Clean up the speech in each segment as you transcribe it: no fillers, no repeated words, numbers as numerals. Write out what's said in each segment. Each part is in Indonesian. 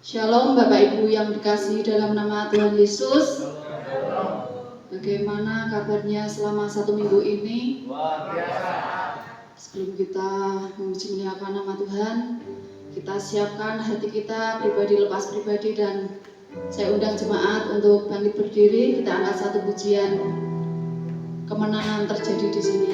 Shalom Bapak Ibu yang dikasihi dalam nama Tuhan Yesus. Bagaimana kabarnya selama 1 minggu ini? Luar biasa. Sebelum kita memuji memuliakan nama Tuhan, kita siapkan hati kita pribadi lepas pribadi, dan saya undang jemaat untuk bangkit berdiri. Kita angkat satu pujian, kemenangan terjadi di sini.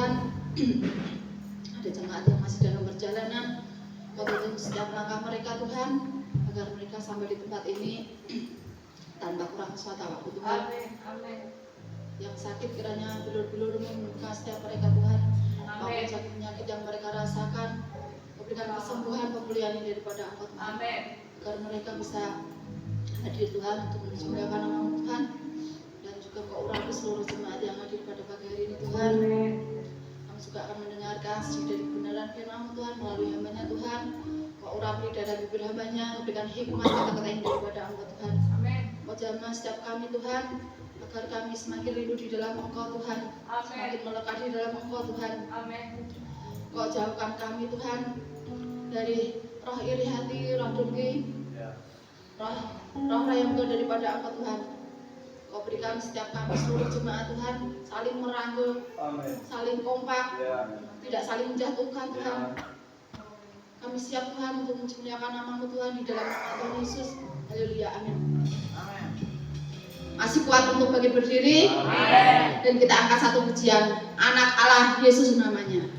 Tuhan. Ada jemaat yang masih dalam perjalanan, Kau tuntun setiap langkah mereka Tuhan, agar mereka sampai di tempat ini tanpa kurang suatu waktu Tuhan. Amin. Yang sakit kiranya bilur-bilur membuka setiap mereka Tuhan. Apapun sakit penyakit yang mereka rasakan, Kau berikan kesembuhan, pemulihan ini daripada Engkau Tuhan. Agar mereka bisa hadir Tuhan untuk memuliakan nama Tuhan, dan juga Kau urapi seluruh jemaat yang hadir pada pagi hari ini Tuhan. Kami juga akan mendengarkan sedikit dari kebenaran firman Tuhan melalui hamba-Nya Tuhan. Kau urapi dari bibir hamba-Nya, berikan hikmat kata-kata yang daripada Engkau Tuhan. Kau jamah setiap kami Tuhan, agar kami semakin rindu di dalam Engkau Tuhan, semakin melekat di dalam Engkau Tuhan. Kau jauhkan kami Tuhan dari roh iri hati, roh dengki, roh yang daripada Engkau Tuhan. Kau berikan setiap kami seluruh jemaat Tuhan saling merangkul, saling kompak, tidak saling menjatuhkan Tuhan. Kami siap Tuhan untuk memuliakan nama-Mu Tuhan di dalam nama Tuhan Yesus. Haleluya, amin. Masih kuat untuk bagi berdiri. Amin. Dan kita angkat satu pujian, Anak Allah Yesus namanya.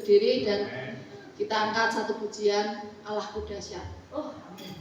berdiri dan kita angkat satu pujian Allahku dahsyat. Oh, amin.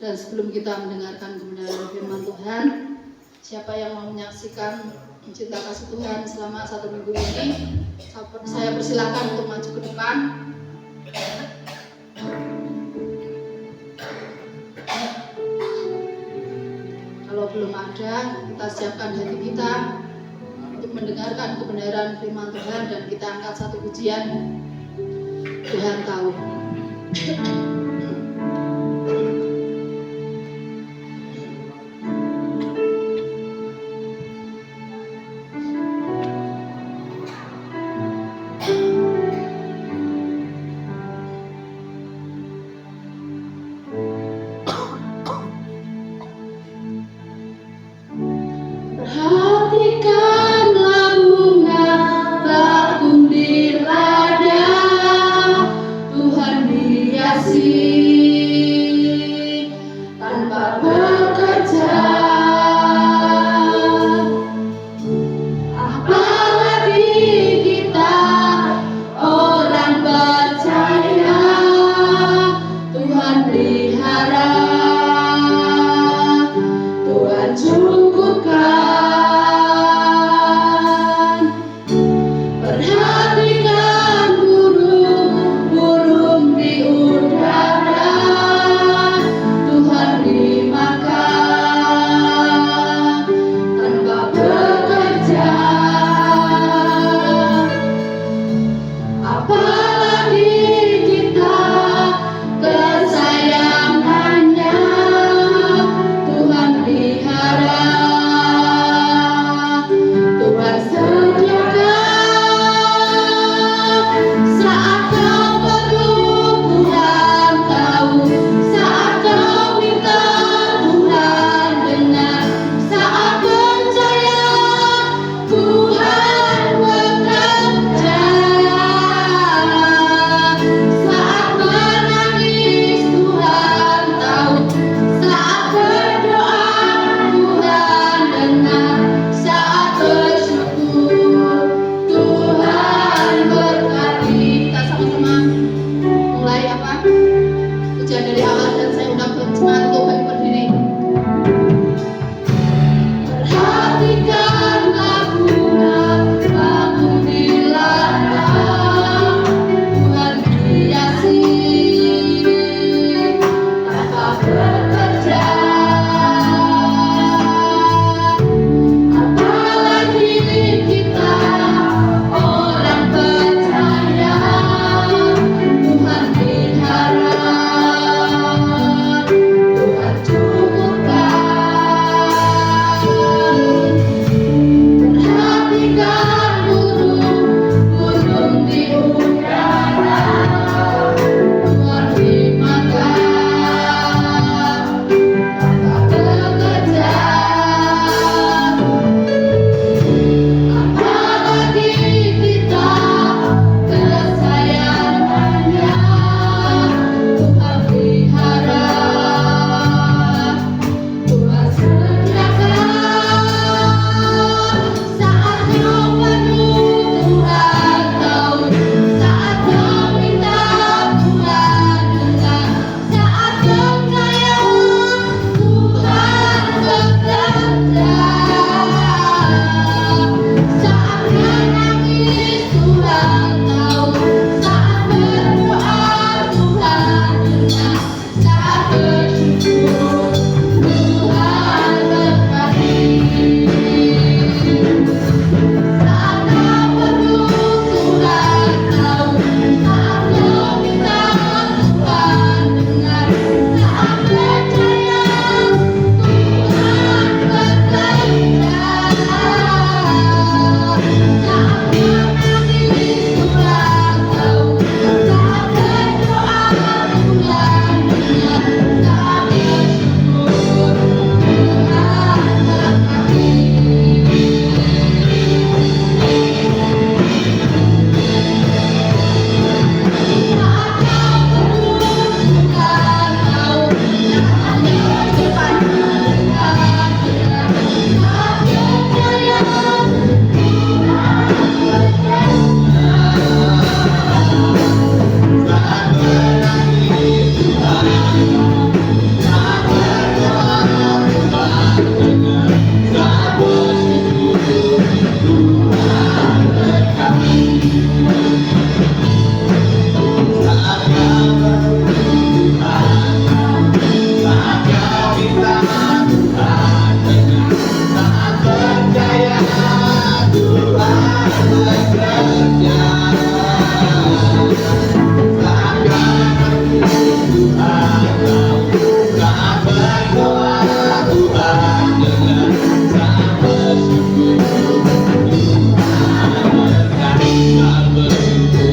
Dan sebelum kita mendengarkan kebenaran firman Tuhan, siapa yang mau menyaksikan cinta kasih Tuhan selama 1 minggu ini, saya persilakan untuk maju ke depan. Kalau belum ada, kita siapkan hati kita untuk mendengarkan kebenaran firman Tuhan dan kita angkat satu pujian. Tuhan tahu. See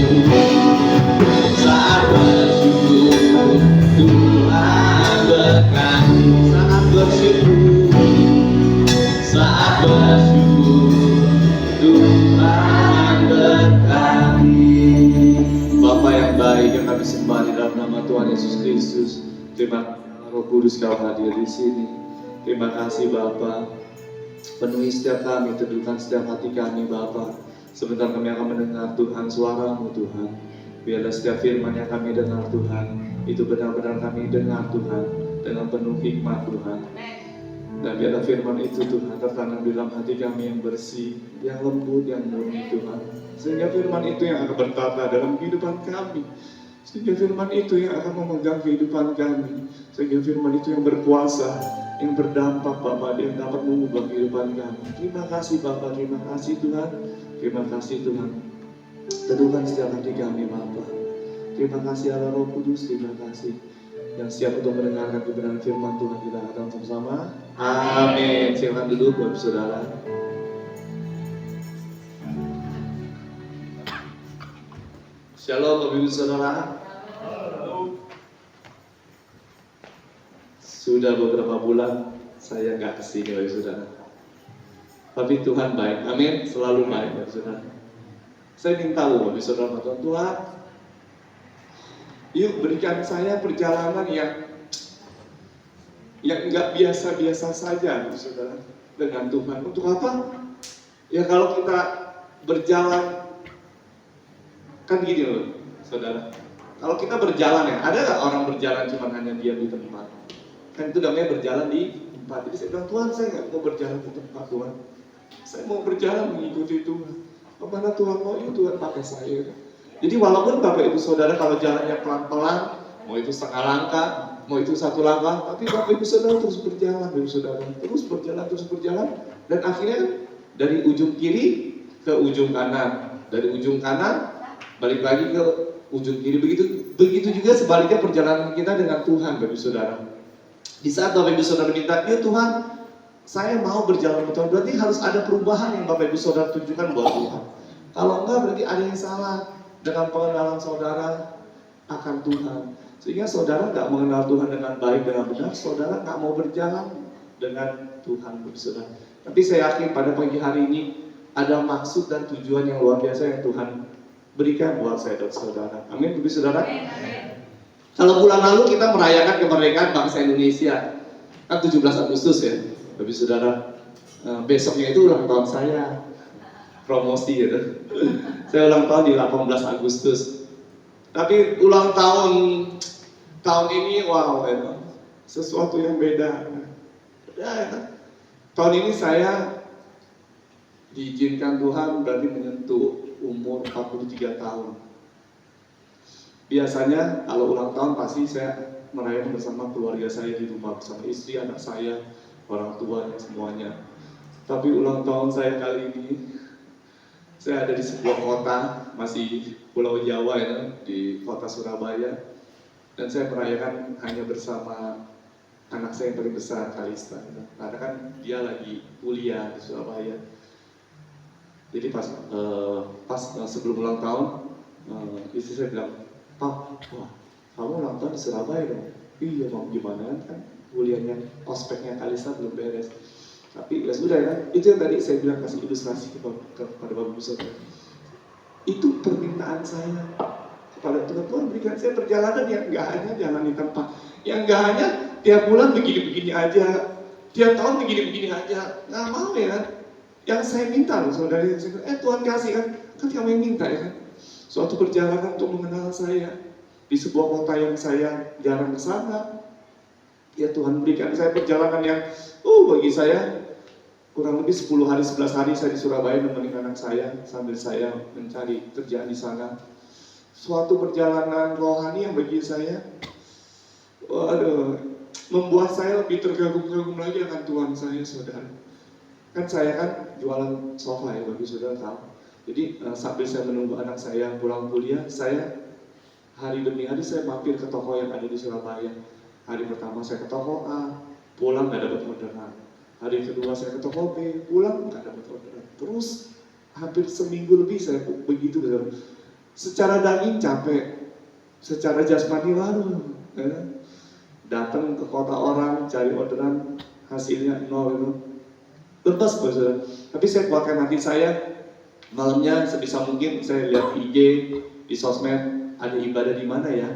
Saat bersyukur Tuhan berkati. Saat bersyukur Tuhan berkati. Bapa yang baik yang kami sembah di dalam nama Tuhan Yesus Kristus. Terima kasih Roh Kudus kau hadir di sini. Terima kasih Bapa. Penuhi setiap kami, teduhkan setiap hati kami Bapa. Sebentar kami akan mendengar Tuhan suara-Mu Tuhan. Biarlah setiap firman yang kami dengar Tuhan, itu benar-benar kami dengar Tuhan dengan penuh hikmat Tuhan. Dan biarlah firman itu Tuhan tertanam di dalam hati kami yang bersih, yang lembut, yang murni Tuhan. Sehingga firman itu yang akan bertata dalam kehidupan kami. Sehingga firman itu yang akan memegang kehidupan kami. Sehingga firman itu yang berkuasa, yang berdampak Bapak, yang dapat mengubah kehidupan kami. Terima kasih Bapak, terima kasih Tuhan. Terima kasih Tuhan. Teduhkan setiap hati kami Bapak. Terima kasih Allah Roh Kudus, terima kasih. Yang siap untuk mendengarkan kebenaran firman Tuhan, kita akan bersama. Amin. Silakan duduk Bapak Saudara. Shalom Bapak Ibu Saudara. Sudah beberapa bulan saya nggak kesini Bapak Ibu Saudara. Tapi Tuhan baik, amin, selalu baik Bapak Ibu Saudara. Saya ingin tahu Bapak Ibu Saudara, Tuhan, yuk berikan saya perjalanan yang nggak biasa-biasa saja Bapak Ibu Saudara dengan Tuhan. Untuk apa? Ya kalau kita berjalan, kan gini loh Saudara, kalau kita berjalan ya, ada nggak orang berjalan cuma hanya diam di tempat? Kan itu namanya berjalan di tempat. Jadi saya bilang, Tuhan saya nggak mau berjalan di tempat Tuhan. Saya mau berjalan mengikuti Tuhan. Kemana Tuhan mau, itu Tuhan pakai saya. Jadi walaupun Bapak Ibu Saudara kalau jalannya pelan-pelan, mau itu setengah langkah, mau itu satu langkah, tapi Bapak Ibu Saudara terus berjalan, Bapak Ibu Saudara terus berjalan, dan akhirnya dari ujung kiri ke ujung kanan, dari ujung kanan balik lagi ke ujung kiri. Begitu juga sebaliknya perjalanan kita dengan Tuhan, Bapak Ibu Saudara. Di saat Bapak Ibu Saudara minta, ya Tuhan, saya mau berjalan dengan Tuhan, berarti harus ada perubahan yang Bapak Ibu Saudara tunjukkan buat Tuhan. Kalau enggak, berarti ada yang salah dengan pengenalan saudara akan Tuhan. Sehingga saudara nggak mengenal Tuhan dengan baik, dengan benar, saudara nggak mau berjalan dengan Tuhan, Bapak Ibu Saudara. Tapi saya yakin pada pagi hari ini ada maksud dan tujuan yang luar biasa yang Tuhan berikan buat saya dan saudara. Amin, Bapak Ibu Saudara. Kalau bulan lalu kita merayakan kemerdekaan bangsa Indonesia, kan 17 Agustus ya, Bapak Ibu Saudara. Besoknya itu ulang tahun saya, promosi gitu. Saya ulang tahun di 18 Agustus. Tapi ulang tahun ini wow, ya, sesuatu yang beda. Ya, tahun ini saya diizinkan Tuhan berarti menyentuh umur 43 tahun. Biasanya kalau ulang tahun pasti saya merayakan bersama keluarga saya di rumah, bersama istri, anak saya, orang tuanya, semuanya. Tapi ulang tahun saya kali ini, saya ada di sebuah kota, masih Pulau Jawa ya, di kota Surabaya. Dan saya merayakan hanya bersama anak saya yang paling besar, Kalista. Karena kan dia lagi kuliah di Surabaya. Jadi pas sebelum ulang tahun, istri saya bilang, Pak, wah, kamu ulang tahun di Surabaya dong? Iya mau gimana kan kuliahnya, ospeknya Kalista belum beres. Tapi ya sudah ya, itu yang tadi saya bilang kasih ilustrasi kepada Bapak Ibu Saudara. Itu permintaan saya kepada Tuhan. Tuhan berikan saya perjalanan yang nggak hanya jalan di tempat, yang nggak hanya tiap bulan begini-begini aja, tiap tahun begini-begini aja. Nggak mau ya. Yang saya minta loh saudara, Tuhan kasih kan kamu yang minta ya kan. Suatu perjalanan untuk mengenal saya di sebuah kota yang saya jarang ke sana. Ya Tuhan berikan saya perjalanan yang bagi saya kurang lebih 10 hari, 11 hari saya di Surabaya menemani anak saya sambil saya mencari kerjaan di sana. Suatu perjalanan rohani yang bagi saya membuat saya lebih tergagum-gagum lagi akan Tuhan saya, saudara. Kan saya kan jualan sofa ya, bagi saudara tahu. Jadi sambil saya menunggu anak saya pulang kuliah, saya hari demi hari saya mampir ke toko yang ada di Surabaya. Hari pertama saya ke toko A, pulang nggak dapat orderan. Hari kedua saya ke toko B, pulang nggak dapat orderan. Terus hampir seminggu lebih saya begitu. Secara daging capek, secara jasmani lalu. Datang ke kota orang, cari orderan, hasilnya nol itu. Lepas saudara. Tapi saya kuatkan hati saya, malamnya sebisa mungkin saya lihat IG, di sosmed, ada ibadah di mana ya.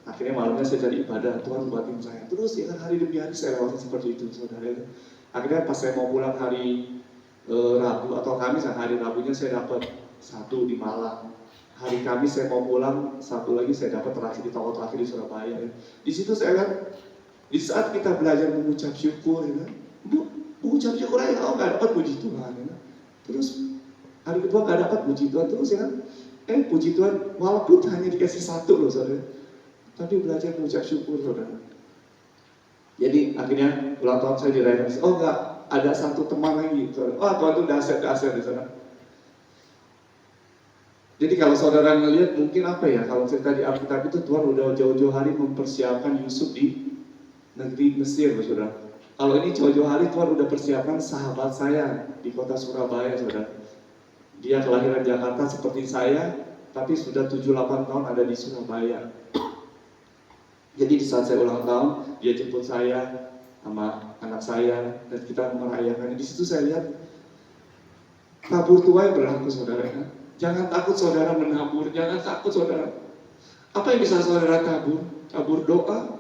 Akhirnya malamnya saya cari ibadah, Tuhan buatin saya. Terus ya kan hari demi hari saya lewati seperti itu saudara. Akhirnya pas saya mau pulang hari Rabu atau Kamis, hari Rabunya saya dapat satu di Malang. Hari Kamis saya mau pulang, satu lagi saya dapat terakhir di toko terakhir di Surabaya. Di situ saya lihat, di saat kita belajar mengucap syukur, ya, mengucap syukur aja, nggak dapat puji Tuhan. Ya. Terus hari kedua nggak dapat puji Tuhan terus ya kan? Puji Tuhan walaupun hanya dikasih satu loh saudara, tapi belajar mengucap syukur saudara. Jadi akhirnya ulang tahun saya dirayakan. Oh nggak, ada satu teman lagi saudara. Oh Tuhan tuh dahsyat saudara. Jadi kalau saudara ngelihat mungkin apa ya, kalau cerita di Alkitab itu Tuhan udah jauh-jauh hari mempersiapkan Yusuf di negeri Mesir, saudara. Kalau ini jauh-jauh hari Tuhan udah persiapkan sahabat saya di kota Surabaya, saudara. Dia kelahiran Jakarta seperti saya, tapi sudah 7-8 tahun ada di Surabaya. Jadi di saat saya ulang tahun, dia jemput saya sama anak saya dan kita merayakannya. Di situ saya lihat tabur tuai berlaku, saudara. Jangan takut saudara menabur, jangan takut saudara. Apa yang bisa saudara tabur? Tabur doa,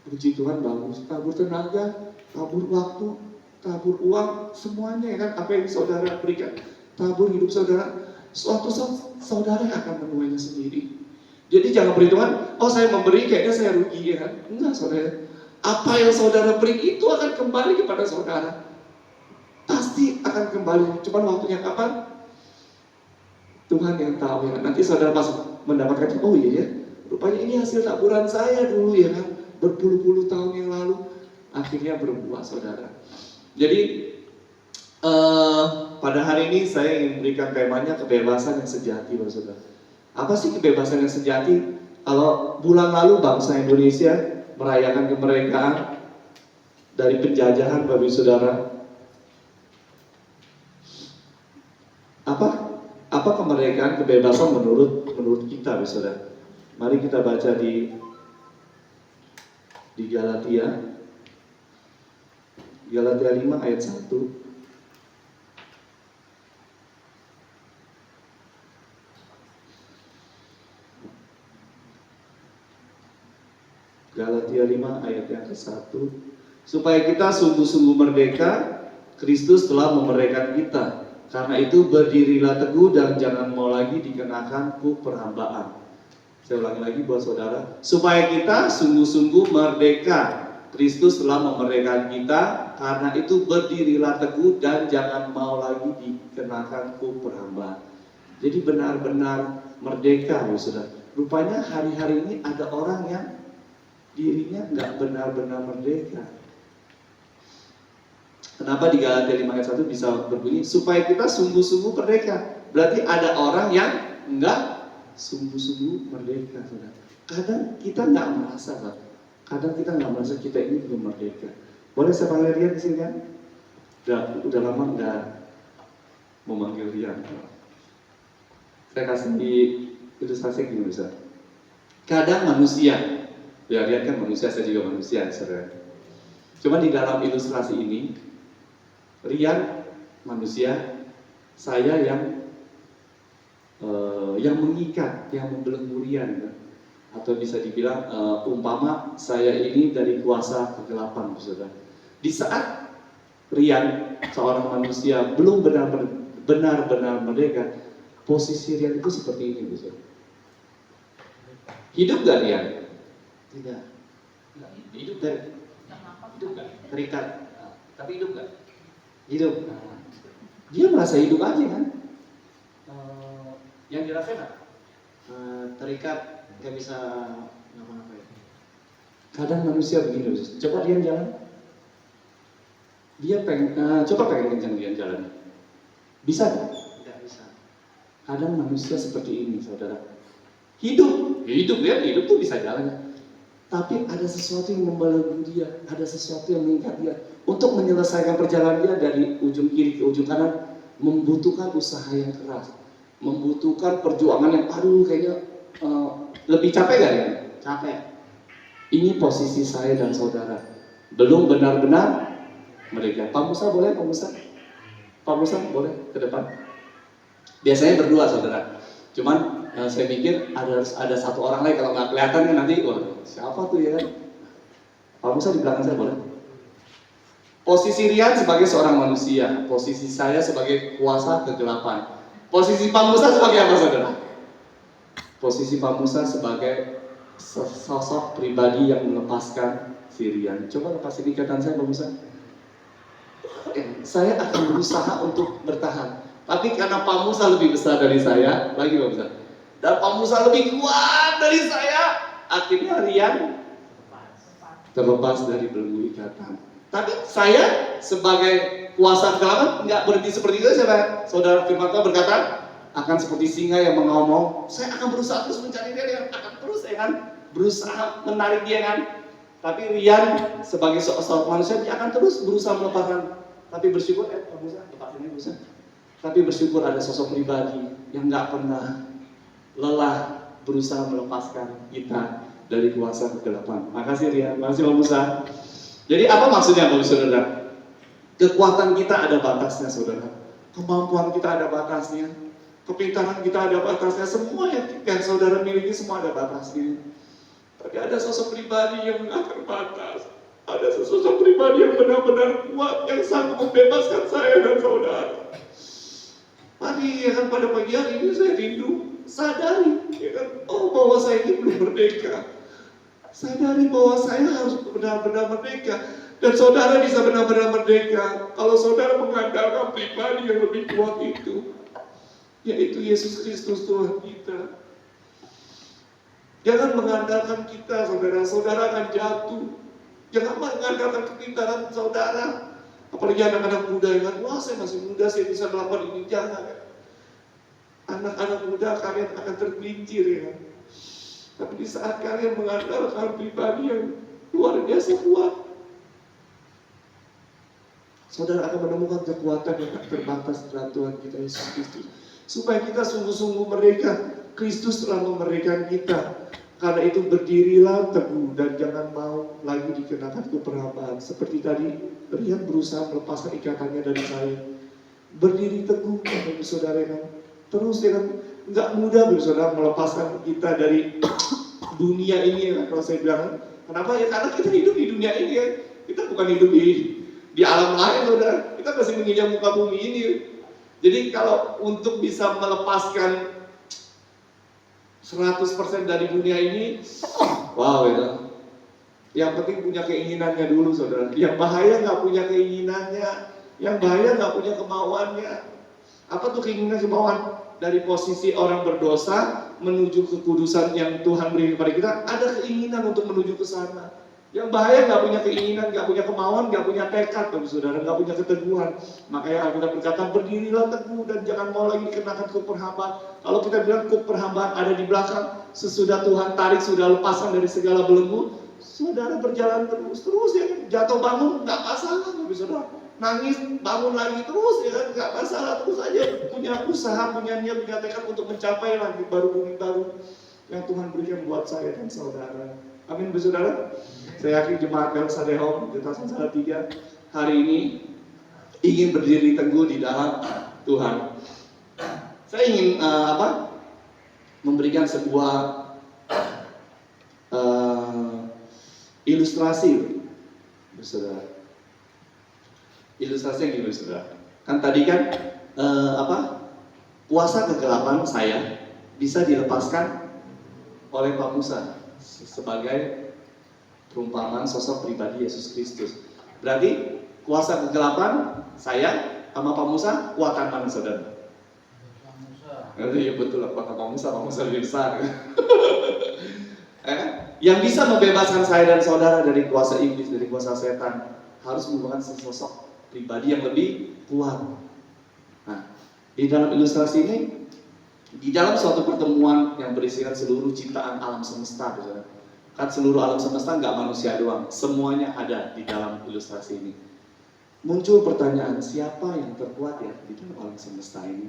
puji Tuhan bagus. Tabur tenaga, tabur waktu, tabur uang, semuanya ya kan. Apa yang saudara berikan? Tabur hidup saudara. Suatu saat saudara akan menuainya sendiri. Jadi jangan perhitungan, oh saya memberi kayaknya saya rugi ya kan. Enggak saudara. Apa yang saudara beri itu akan kembali kepada saudara. Pasti akan kembali. Cuman waktunya kapan? Tuhan yang tahu ya. Nanti saudara pas mendapatkan, oh iya ya, rupanya ini hasil taburan saya dulu ya kan, berpuluh-puluh tahun yang lalu, akhirnya berbuah saudara. Jadi pada hari ini saya ingin memberikan temanya kebebasan yang sejati, saudara. Apa sih kebebasan yang sejati? Kalau bulan lalu bangsa Indonesia merayakan kemerdekaan dari penjajahan, Bapak Saudara, apa kemerdekaan, kebebasan menurut kita, saudara? Mari kita baca di Galatia 5 ayat 1. Galatia 5 ayat yang ke-1. Supaya kita sungguh-sungguh merdeka, Kristus telah memerdekakan kita. Karena itu berdirilah teguh dan jangan mau lagi dikenakan kuk perhambaan. Saya ulangi lagi buat saudara. Supaya kita sungguh-sungguh merdeka, Kristus telah memerdekakan kita. Karena itu berdirilah teguh dan jangan mau lagi dikenakan kuk perhambaan. Jadi benar-benar merdeka, saudara. Rupanya hari-hari ini ada orang yang dirinya nggak benar-benar merdeka. Kenapa di Galatia 5 ayat 1 bisa berbunyi supaya kita sungguh-sungguh merdeka? Berarti ada orang yang enggak sungguh-sungguh merdeka, saudara. Kadang kita nggak merasa, saudara. Kadang kita nggak merasa kita ini belum merdeka. Boleh saya panggil Rian di sini kan? Udah lama nggak memanggil Rian. Saya kasih di ilustrasi gini, saudara. Kadang manusia, ya Rian kan manusia, saya juga manusia, saudara. Cuma di dalam ilustrasi ini Rian manusia, saya yang mengikat, yang membelenggu Rian, atau bisa dibilang umpama saya ini dari kuasa kegelapan, saudara. Di saat Rian seorang manusia belum benar-benar merdeka, posisi Rian itu seperti ini, saudara. Hidup gak Rian? Tidak. Hidup gak? Terikat. Tapi hidup gak? Hidup. Dia merasa hidup aja kan? Yang dirasain apa? Terikat, gak bisa ngapa-ngapain. Kadang manusia begini, coba dia jalan. Dia coba pengen kencang dia jalan. Bisa gak? Tidak bisa. Kadang manusia seperti ini, saudara. Hidup tuh bisa jalan. Tapi ada sesuatu yang membelenggu dia, ada sesuatu yang mengikat dia. Untuk menyelesaikan perjalanan dia dari ujung kiri ke ujung kanan, membutuhkan usaha yang keras. membutuhkan perjuangan yang kayaknya lebih capek gak ya? Capek. Ini posisi saya dan saudara. Belum benar-benar merdeka. Pak Musa boleh, Pak Musa? Pak Musa boleh ke depan. Biasanya berdua saudara. Cuman saya pikir harus ada satu orang lagi, kalau nggak kelihatan kan nanti, siapa tuh ya kan? Pak Musa di belakang saya boleh. Posisi Rian sebagai seorang manusia, posisi saya sebagai kuasa kegelapan. Posisi Pak Musa sebagai apa saudara? Posisi Pak Musa sebagai sosok pribadi yang melepaskan si Rian. Coba lepasin ikatan saya Pak Musa. Saya akan berusaha untuk bertahan. Tapi karena Pak Musa lebih besar dari saya, lagi Pak Musa, dan Pak Musa lebih kuat dari saya, akhirnya Rian terlepas dari belenggu ikatan. Tapi saya sebagai kuasa kegelapan nggak berhenti seperti itu. Saudara Firman Tuhan berkata, akan seperti singa yang mengaum-ngaum. Saya akan berusaha terus mencari dia, akan terus berusaha menarik dia kan. Tapi Rian sebagai seorang manusia dia akan terus berusaha melepaskan. Tapi bersyukur, Pak Musa, lepasin Musa. Tapi bersyukur ada sosok pribadi yang nggak pernah lelah berusaha melepaskan kita dari kuasa kegelapan. Makasih Rian, makasih Pak Musa. Jadi apa maksudnya Bapak Saudara? Kekuatan kita ada batasnya saudara. Kemampuan kita ada batasnya. Kepintaran kita ada batasnya. Semua yang saudara miliki semua ada batasnya. Tapi ada sosok pribadi yang nggak terbatas. Ada sosok pribadi yang benar-benar kuat, yang sanggup membebaskan saya dan saudara. Mari ya kan pada pagi hari ini saya rindu sadari ya kan, bahwa saya ini belum merdeka. Sadari bahwa saya harus benar-benar merdeka. Dan saudara bisa benar-benar merdeka kalau saudara mengandalkan pribadi yang lebih kuat itu, yaitu Yesus Kristus Tuhan kita. Jangan mengandalkan kita saudara, saudara akan jatuh. Jangan mengandalkan kepintaran saudara. Apalagi anak-anak muda yang wah saya masih muda, saya bisa melakukan ini. Jangan. Anak-anak muda kalian akan tergelincir ya kan. Tapi di saat kalian mengandalkan pribadi yang luar biasa kuat, saudara akan menemukan kekuatan yang tak terbatas dalam Tuhan kita Yesus Kristus. Supaya kita sungguh-sungguh merdeka. Kristus telah memerdekakan kita. Karena itu berdirilah teguh dan jangan mau lagi dikenakan keperhambaan. Seperti tadi, Rian berusaha melepaskan ikatannya dari saya. Berdiri teguh, bagi saudara yang terus dengan nggak mudah bagi saudara melepaskan kita dari dunia ini ya. Kalau saya bilang, kenapa ya? Karena kita hidup di dunia ini ya. Kita bukan hidup di alam lain saudara. Kita masih menginjak muka bumi ini. Jadi kalau untuk bisa melepaskan 100% dari dunia ini, wow ya. Yang penting punya keinginannya dulu saudara. Yang bahaya nggak punya keinginannya, yang bahaya nggak punya kemauannya. Apa tuh keinginan kemauan? Dari posisi orang berdosa menuju kekudusan yang Tuhan beri kepada kita, ada keinginan untuk menuju ke sana. Yang bahaya nggak punya keinginan, nggak punya kemauan, nggak punya tekad, saudara, nggak punya keteguhan. Makanya Alkitab berkata berdirilah teguh dan jangan mau lagi dikenakan kuk perhambaan. Kalau kita bilang kuk perhambaan ada di belakang, sesudah Tuhan tarik, sudah lepasan dari segala belenggu, saudara berjalan terus ya kan? Jatuh bangun nggak masalah, saudara. Nangis bangun lagi terus ya kan, nggak masalah, terus aja punya usaha, punya niat, punya tekad untuk mencapai lagi baru bumi baru yang Tuhan berikan buat saya dan saudara. Amin saudara. Saya yakin jemaat Belsadehom Jetasan Salatiga hari ini ingin berdiri teguh di dalam Tuhan. Saya ingin memberikan sebuah ilustrasi, saudara. Ilustrasi yang gini, saudara. Kan tadi kan kuasa kegelapan saya bisa dilepaskan oleh Pak Musa sebagai perumpamaan sosok pribadi Yesus Kristus. Berarti kuasa kegelapan saya sama Pak Musa kuatan mana saudara? Pak Musa. Iya betul lah, kuatan Pak Musa lebih besar. Yang bisa membebaskan saya dan saudara dari kuasa iblis, dari kuasa setan harus merupakan sosok pribadi yang lebih kuat. Nah, di dalam ilustrasi ini, di dalam suatu pertemuan yang berisikan seluruh ciptaan alam semesta, kan seluruh alam semesta nggak manusia doang, semuanya ada di dalam ilustrasi ini. Muncul pertanyaan, siapa yang terkuat ya di dalam alam semesta ini?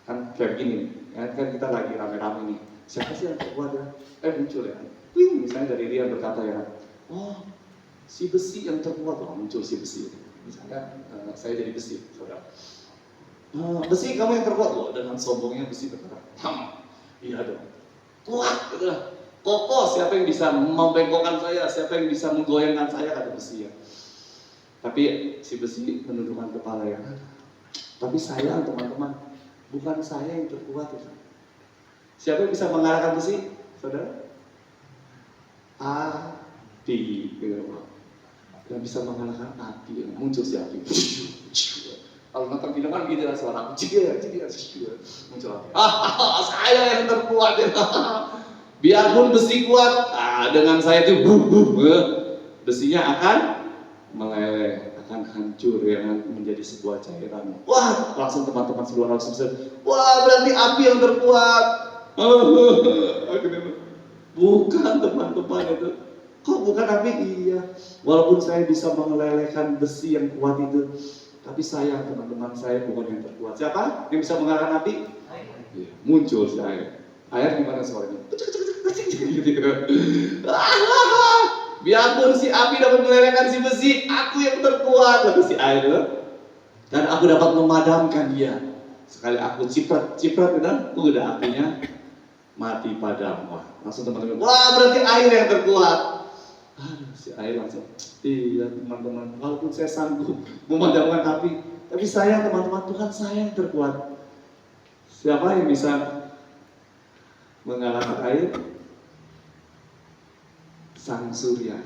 Kan kayak begini, kan kita lagi rame-rame nih. Siapa sih yang terkuat ya? Muncul ya. Wih, misalnya dari Rian berkata ya, oh si besi yang terkuat, muncul si besi. Misalnya saya jadi besi, saudara. Besi kamu yang terkuat, dengan sombongnya besi berkata, iya dong, kuat, gitu lah. Kokoh, siapa yang bisa membengkokkan saya, siapa yang bisa menggoyangkan saya, kata besi ya. Tapi si besi menundukkan kepala ya. Tapi saya teman-teman, bukan saya yang terkuat itu. Siapa yang bisa mengalahkan besi, saudara? Api, gitu. Yang bisa mengalahkan api, muncul si api. Kalau nonton film kan gitu lah suara api, muncul api. Saya yang terkuat ya. Biarpun besi kuat, dengan saya itu besinya akan meleleh, akan hancur, ya kan, menjadi sebuah cairan. Wah, langsung teman-teman seluruh langsung wah, berarti api yang terkuat. Bukan teman-teman itu. Kok bukan api? Iya. Walaupun saya bisa mengelelehkan besi yang kuat itu, tapi saya, teman-teman, saya bukan yang terkuat. Siapa yang bisa mengalahkan api? Iya, muncul si air. Air gimana suaranya? Gitu. Biarpun si api dapat melelehkan si besi, aku yang terkuat, kata si air. Dan aku dapat memadamkan dia. Sekali aku ciprat gitu, udah apinya mati padam. Wah, langsung teman-teman, wah berarti air yang terkuat. Si air langsung, iya teman-teman, walaupun saya sanggup memadamkan api, tapi saya, teman-teman, Tuhan saya yang terkuat. Siapa yang bisa mengalahkan air? Sang surya,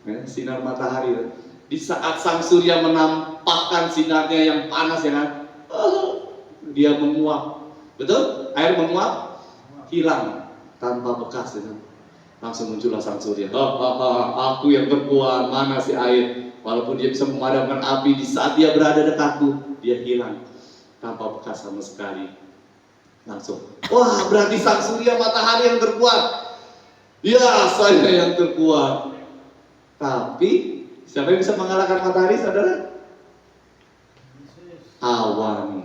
ya, sinar matahari. Di saat sang surya menampakkan sinarnya yang panas, ya kan, dia menguap. Betul? Air menguap, hilang tanpa bekas, ya kan? Langsung muncullah sang surya. Aku yang terkuat, mana si air? Walaupun dia bisa memadamkan api, di saat dia berada dekatku, dia hilang tanpa bekas sama sekali. Langsung, wah berarti sang surya matahari yang terkuat. Ya, saya yang terkuat. Tapi siapa yang bisa mengalahkan matahari, saudara? Awan.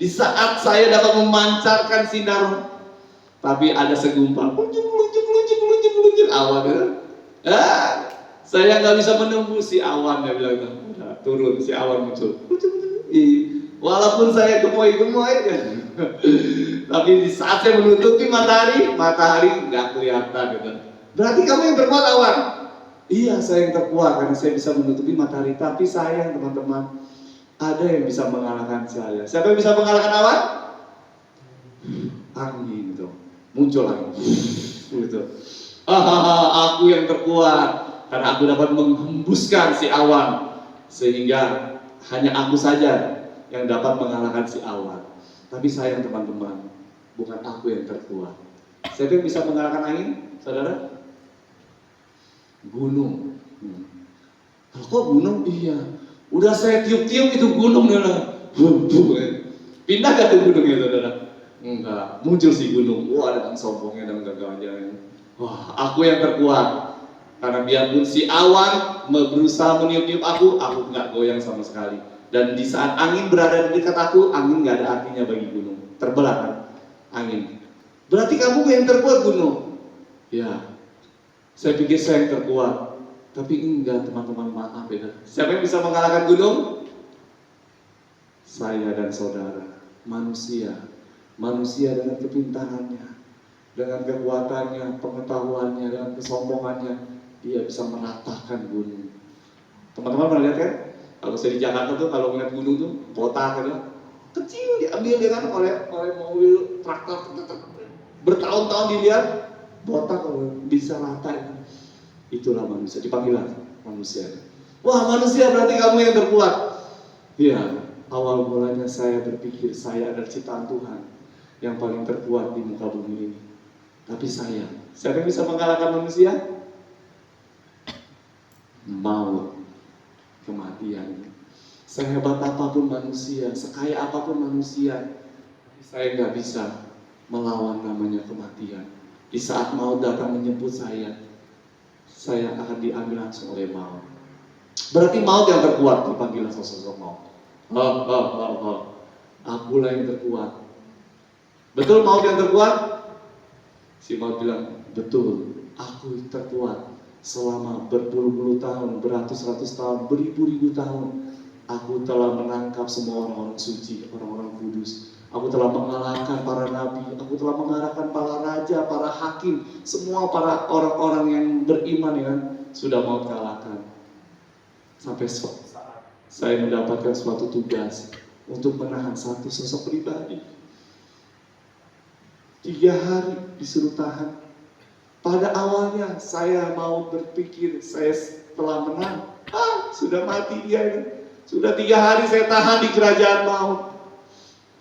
Di saat saya dapat memancarkan sinar, tapi ada segumpal meluncur awan. Saya nggak bisa menembus si awan, dia bilang. Turun si awan muncul. Walaupun saya gemoy-gemoy, tapi di saat saya menutupi matahari nggak kelihatan, gitu. Berarti kamu yang terkuat, awan. Iya, saya yang terkuat karena saya bisa menutupi matahari. Tapi sayang, teman-teman, ada yang bisa mengalahkan saya. Siapa yang bisa mengalahkan awan? Angin, gitu. Muncul angin, gitu. Aku yang terkuat karena aku dapat menghembuskan si awan, sehingga hanya aku saja yang dapat mengalahkan si awan. Tapi sayang, teman-teman, bukan aku yang terkuat. Siapa yang bisa mengalahkan angin, saudara? Gunung. Kok gunung? Iya. Udah saya tiup-tiup itu gunung, saudara. Pindah gak tuh gunungnya, saudara? Enggak. Muncul si gunung. Wah, dengan sombongnya dan gagahnya. Wah, aku yang terkuat. Karena biarpun si awan berusaha meniup-niup aku nggak goyang sama sekali. Dan di saat angin berada di dekat aku, angin nggak ada artinya bagi gunung. Terbelah kan angin. Berarti kamu yang terkuat, gunung. Ya, saya pikir saya yang terkuat. Tapi enggak, teman-teman, maaf ya. Siapa yang bisa mengalahkan gunung? Saya dan saudara, manusia. Manusia dengan kepintarannya, dengan kekuatannya, pengetahuannya, dengan kesombongannya, dia bisa meratahkan gunung. Teman-teman pernah lihat kan? Kalau saya di Jakarta tuh, kalau melihat gunung tuh, botak gitu, kecil diambil dia kan oleh mobil traktor, bertahun-tahun dilihat, botak bisa rata itu. Itulah manusia, dipanggillah manusia. Wah, manusia berarti kamu yang terkuat. Iya, awal mulanya saya berpikir saya adalah ciptaan Tuhan yang paling terkuat di muka bumi ini. Tapi saya, siapa yang bisa mengalahkan manusia? Maut. Kematian. Sehebat apapun manusia, sekaya apapun manusia, saya nggak bisa melawan namanya kematian. Di saat maut datang menjemput saya akan diambil langsung oleh maut. Berarti maut yang terkuat, dipanggil sosok maut. Akulah yang terkuat. Betul maut yang terkuat? Si maut bilang, betul, aku terkuat. Selama berpuluh-puluh tahun, beratus-ratus tahun, beribu-ribu tahun, aku telah menangkap semua orang-orang suci, orang-orang kudus. Aku telah mengalahkan para nabi, aku telah mengalahkan para raja, para hakim, semua para orang-orang yang beriman ya kan, sudah maut kalahkan. Sampai saya mendapatkan suatu tugas untuk menahan satu sosok pribadi. 3 hari disuruh tahan. Pada awalnya saya mau berpikir saya telah menang. Sudah mati dia ini. Sudah 3 hari saya tahan di kerajaan maut.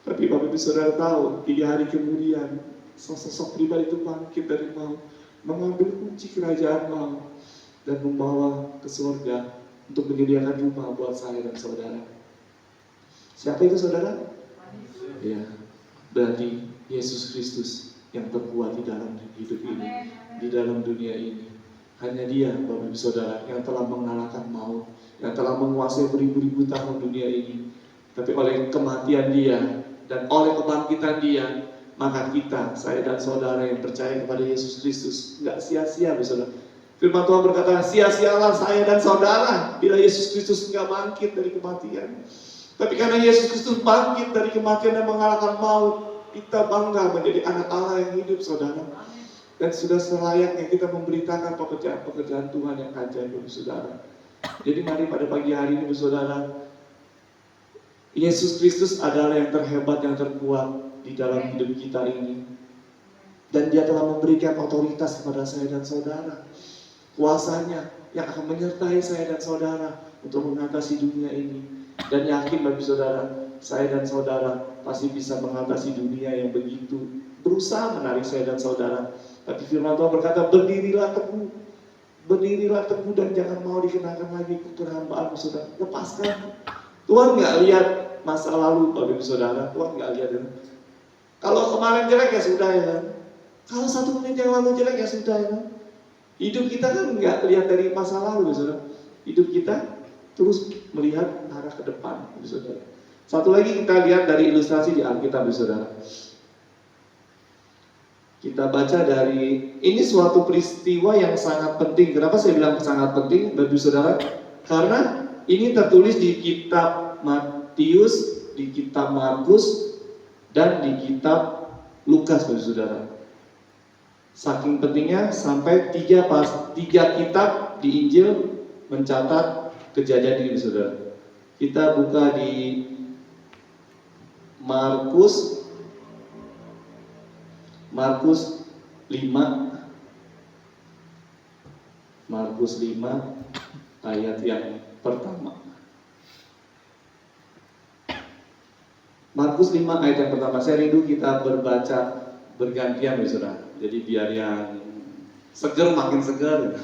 Tapi Bapak Ibu Saudara tahu, 3 hari kemudian sosok pribadi itu bangkit dari maut, mengambil kunci kerajaan maut dan membawa ke surga untuk menyediakan rumah buat saya dan saudara. Siapa itu saudara? Ya, berarti Yesus Kristus yang terkuat di dalam hidup ini, di dalam dunia ini. Hanya Dia, Bapak Ibu Saudara, yang telah mengalahkan maut, yang telah menguasai beribu-ribu tahun dunia ini. Tapi oleh kematian Dia dan oleh kebangkitan Dia, maka kita, saya dan saudara yang percaya kepada Yesus Kristus, nggak sia-sia, Saudara. Firman Tuhan berkata, sia-sialah saya dan saudara bila Yesus Kristus nggak bangkit dari kematian. Tapi karena Yesus Kristus bangkit dari kematian dan mengalahkan maut, kita bangga menjadi anak Allah yang hidup, saudara. Dan sudah selayaknya kita memberitakan pekerjaan-pekerjaan Tuhan yang ajaib, saudara. Jadi mari pada pagi hari ini, saudara, Yesus Kristus adalah yang terhebat, yang terkuat di dalam hidup kita ini. Dan Dia telah memberikan otoritas kepada saya dan saudara. Kuasanya yang akan menyertai saya dan saudara untuk mengatasi dunia ini. Dan yakin bagi saudara, saya dan saudara pasti bisa mengatasi dunia yang begitu berusaha menarik saya dan saudara. Tapi firman Tuhan berkata, berdirilah teguh dan jangan mau dikenakan lagi keterhambaan, saudara. Lepaskan. Tuhan nggak lihat masa lalu, Bapak Ibu Saudara. Tuhan nggak lihat. Ya. Kalau kemarin jelek ya sudah ya kan. Kalau 1 menit yang lalu jelek ya sudah ya kan. Hidup kita kan nggak lihat dari masa lalu, saudara. Hidup kita terus melihat arah ke depan, saudara. Satu lagi kita lihat dari ilustrasi di Alkitab, saudara. Kita baca dari, ini suatu peristiwa yang sangat penting. Kenapa saya bilang sangat penting, Bapak Saudara? Karena ini tertulis di kitab Matius, di kitab Markus, dan di kitab Lukas, Bapak Saudara. Saking pentingnya sampai 3 kitab di Injil mencatat kejadian ini, saudara. Kita buka di Markus 5. Markus 5 ayat yang pertama. Markus 5 ayat yang pertama. Saya rindu kita berbaca bergantian, saudara. Jadi biar yang seger makin seger,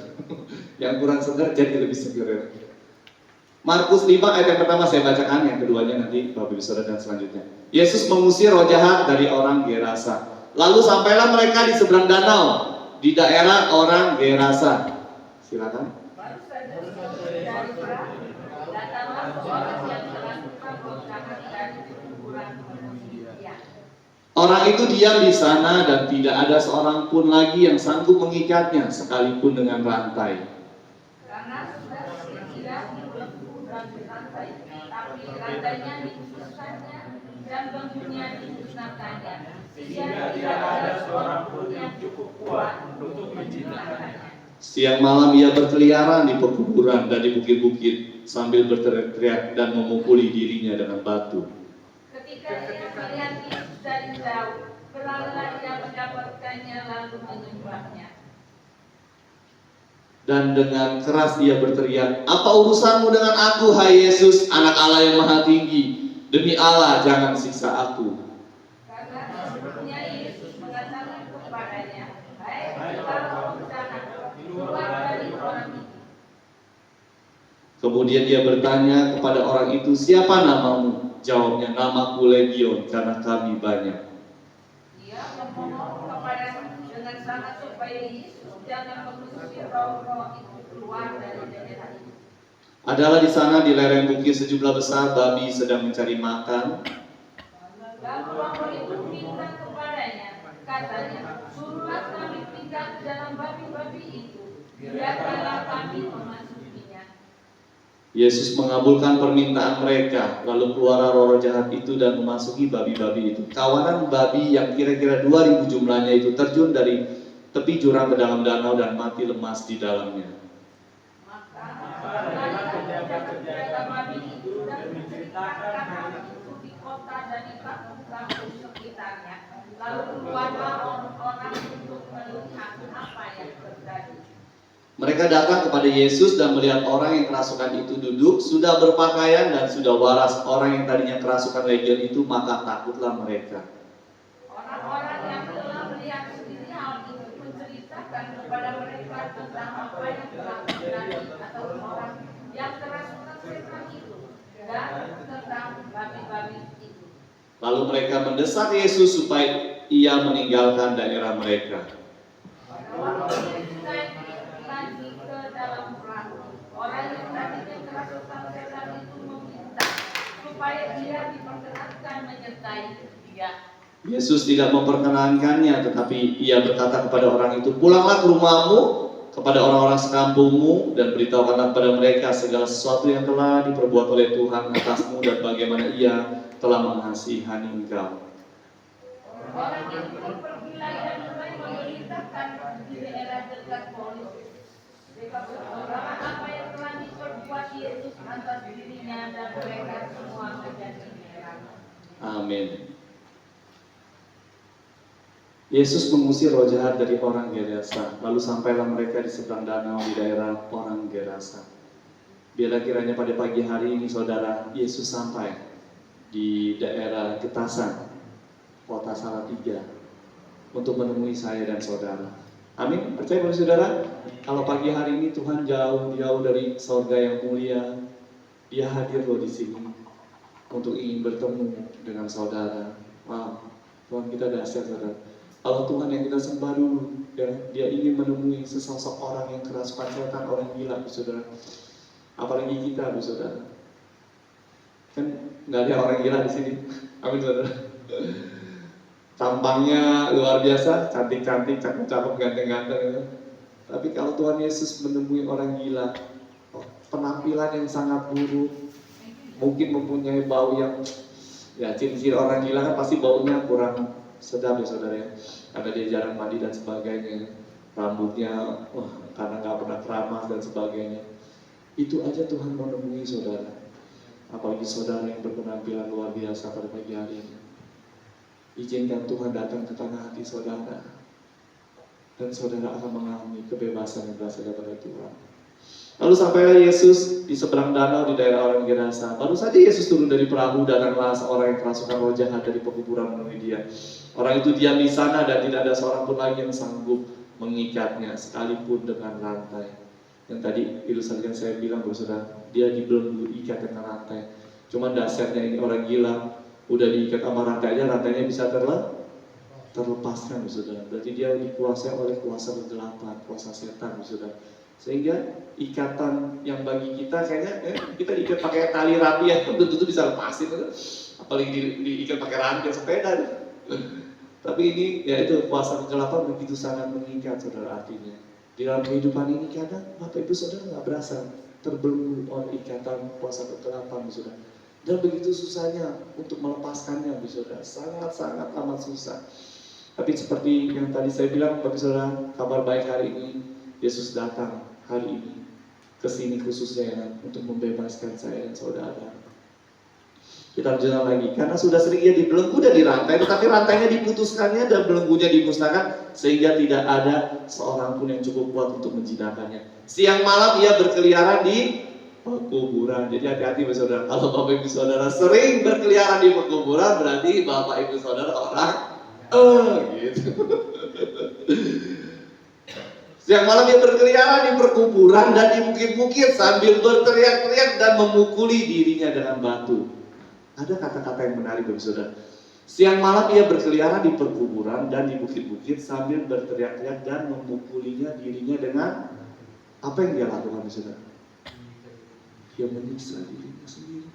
yang kurang seger jadi lebih seger. Markus 5 ayat yang pertama saya bacakan, yang keduanya nanti Bapak Ibu Saudara dan selanjutnya. Yesus mengusir roh jahat dari orang Gerasa. Lalu sampailah mereka di seberang danau, di daerah orang Gerasa. Silakan. Orang itu diam di sana dan tidak ada seorang pun lagi yang sanggup mengikatnya sekalipun dengan rantai. Karena sudah dia dibelenggu dan dirantai, tapi rantainya diputuskannya dan bambunya dimusnahkannya, sehingga tidak ada seorang pun yang cukup kuat untuk menjinakkannya. Siang malam ia berkeliaran di pekuburan dan di bukit-bukit sambil berteriak dan memukuli dirinya dengan batu. Ketika ia melihat Yesus dari jauh, berlarilah ia mendapatkannya lalu menyembahnya. Dan dengan keras dia berteriak, apa urusanmu dengan aku, hai Yesus, anak Allah yang maha tinggi? Demi Allah, jangan siksa aku. Karena sebelumnya Yesus mengatakan kepadanya, hai orang sana, keluar dari orang itu. Kemudian dia bertanya kepada orang itu, siapa namamu? Jawabnya, namaku Legion, karena kami banyak. Dia memohon kepadanya dengan sangat supaya Yesus jangan mengusir roh-roh itu keluar dari daerah itu. Adalah di sana di lereng bukit sejumlah besar babi sedang mencari makan. Lalu roh itu minta kepada katanya, suruhlah kami tinggal di dalam babi-babi itu, biarkanlah kami memasukinya. Yesus mengabulkan permintaan mereka, lalu keluar roh jahat itu dan memasuki babi-babi itu. Kawanan babi yang kira-kira 2000 jumlahnya itu terjun dari tepi jurang ke dalam danau dan mati lemas di dalamnya. Maka penjaga babi itu dan menceritakan hal itu di kota dan di kampung-kampung sekitarnya. Lalu keluarlah orang-orang untuk melihat apa yang terjadi. Mereka datang kepada Yesus dan melihat orang yang kerasukan itu duduk, sudah berpakaian dan sudah waras. Orang yang tadinya kerasukan legion itu, maka takutlah mereka. Orang-orang yang telah melihat sendiri hal itu menceritakan kepada mereka tentang apa yang telah terjadi atas orang yang kerasukan setan itu dan tentang babi-babi itu. Lalu mereka mendesak Yesus supaya ia meninggalkan daerah mereka. Waktu Yesus naik lagi ke dalam perahu, orang yang tadinya kerasukan setan itu meminta supaya dia diperkenankan menyertai dia. Yesus tidak memperkenankannya, tetapi ia berkata kepada orang itu, pulanglah ke rumahmu, kepada orang-orang sekampungmu, dan beritahukanlah kepada mereka segala sesuatu yang telah diperbuat oleh Tuhan atasmu dan bagaimana ia telah mengasihani engkau. Orang itu pun pergilah dan mulai memberitakan di daerah dekat Polis. Orang apa yang telah diperbuat Yesus atas dirinya dan mereka semua menjadi heran. Amin. Yesus mengusir roh jahat dari orang Gerasa, lalu sampailah mereka di seberang danau di daerah orang Gerasa. Biarlah kiranya pada pagi hari ini saudara, Yesus sampai di daerah Getasan, kota Salatiga, untuk menemui saya dan saudara. Amin. Percaya pada saudara, kalau pagi hari ini Tuhan jauh-jauh dari surga yang mulia, Dia hadir loh di sini untuk ingin bertemu dengan saudara. Wow, Tuhan kita dahsyat saudara. Kalau Tuhan yang kita sembah dulu, ya, Dia ingin menemui sesosok orang yang kerasukan setan, orang gila, saudara. Apalagi kita, saudara. Kan nggak ada orang gila di sini. Amin, saudara. Tampangnya luar biasa, cantik-cantik, cakep-cakep, ganteng-ganteng. Ya. Tapi kalau Tuhan Yesus menemui orang gila, penampilan yang sangat buruk, mungkin mempunyai bau yang, ya ciri-ciri orang gila kan pasti baunya kurang sedap ya saudara ya, karena dia jarang mandi dan sebagainya, rambutnya karena nggak pernah keramas dan sebagainya. Itu aja Tuhan mau menemui saudara, apalagi saudara yang berpenampilan luar biasa pada pagi hari ini. Izinkan Tuhan datang ke tengah hati saudara, dan saudara akan mengalami kebebasan yang berasal dari Tuhan. Lalu sampailah Yesus di seberang danau di daerah orang Gerasa. Baru saja Yesus turun dari perahu, datanglah seorang yang kerasukan roh jahat dari pekuburan menemui Dia. Orang itu diam di sana dan tidak ada seorang pun lagi yang sanggup mengikatnya, sekalipun dengan rantai. Yang tadi ilustrasi yang saya bilang, saudara, dia dibelenggu ikat dengan rantai. Cuman dahsyatnya ini orang gila, udah diikat sama rantai aja, rantainya bisa terlepaskan, saudara. Berarti dia dikuasai oleh kuasa kegelapan, kuasa setan, saudara. Sehingga ikatan yang bagi kita kayaknya kita diikat pakai tali rapi ya, belum tentu bisa lepasin, apalagi diikat pakai rantai sepeda. Tapi ini ya itu kuasa kegelapan begitu sangat mengikat saudara. Artinya di dalam kehidupan ini kadang Bapak Ibu saudara nggak berasa terbelenggu oleh ikatan kuasa kegelapan saudara, dan begitu susahnya untuk melepaskannya saudara, sangat amat susah. Tapi seperti yang tadi saya bilang Bapak saudara, kabar baik hari ini, Yesus datang hari ini ke sini khususnya ya, untuk membebaskan saya dan saudara. Kita lanjutkan lagi, karena sudah sering ia dibelenggu dan dirantai, tetapi rantainya diputuskannya dan belenggunya dimusnahkan, sehingga tidak ada seorang pun yang cukup kuat untuk menjinakkannya. Siang malam ia berkeliaran di pekuburan. Jadi hati-hati saudara, kalau Bapak Ibu saudara sering berkeliaran di pekuburan, berarti Bapak Ibu saudara orang gitu. Siang malam dia berkeliaran di perkuburan dan di bukit-bukit sambil berteriak-teriak dan memukuli dirinya dengan batu. Ada kata-kata yang menarik bagi saudara. Siang malam ia berkeliaran di perkuburan dan di bukit-bukit sambil berteriak-teriak dan memukulinya dirinya dengan apa yang dia lakukan saudara? Dia menyiksa dirinya sendiri.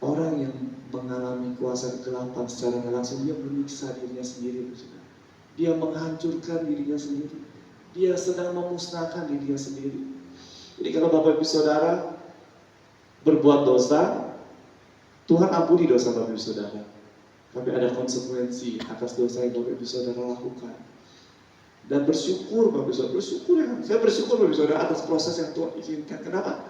Orang yang mengalami kuasa kegelapan secara langsung, dia menyiksa dirinya sendiri. Dia menghancurkan dirinya sendiri. Dia sedang memusnahkan dirinya sendiri. Jadi kalau Bapak Ibu Saudara berbuat dosa, Tuhan ampuni dosa Bapak Ibu Saudara. Tapi ada konsekuensi atas dosa yang Bapak Ibu Saudara lakukan. Dan bersyukur Bapak Ibu Saudara, bersyukur ya. Saya bersyukur Bapak Ibu Saudara atas proses yang Tuhan izinkan. Kenapa?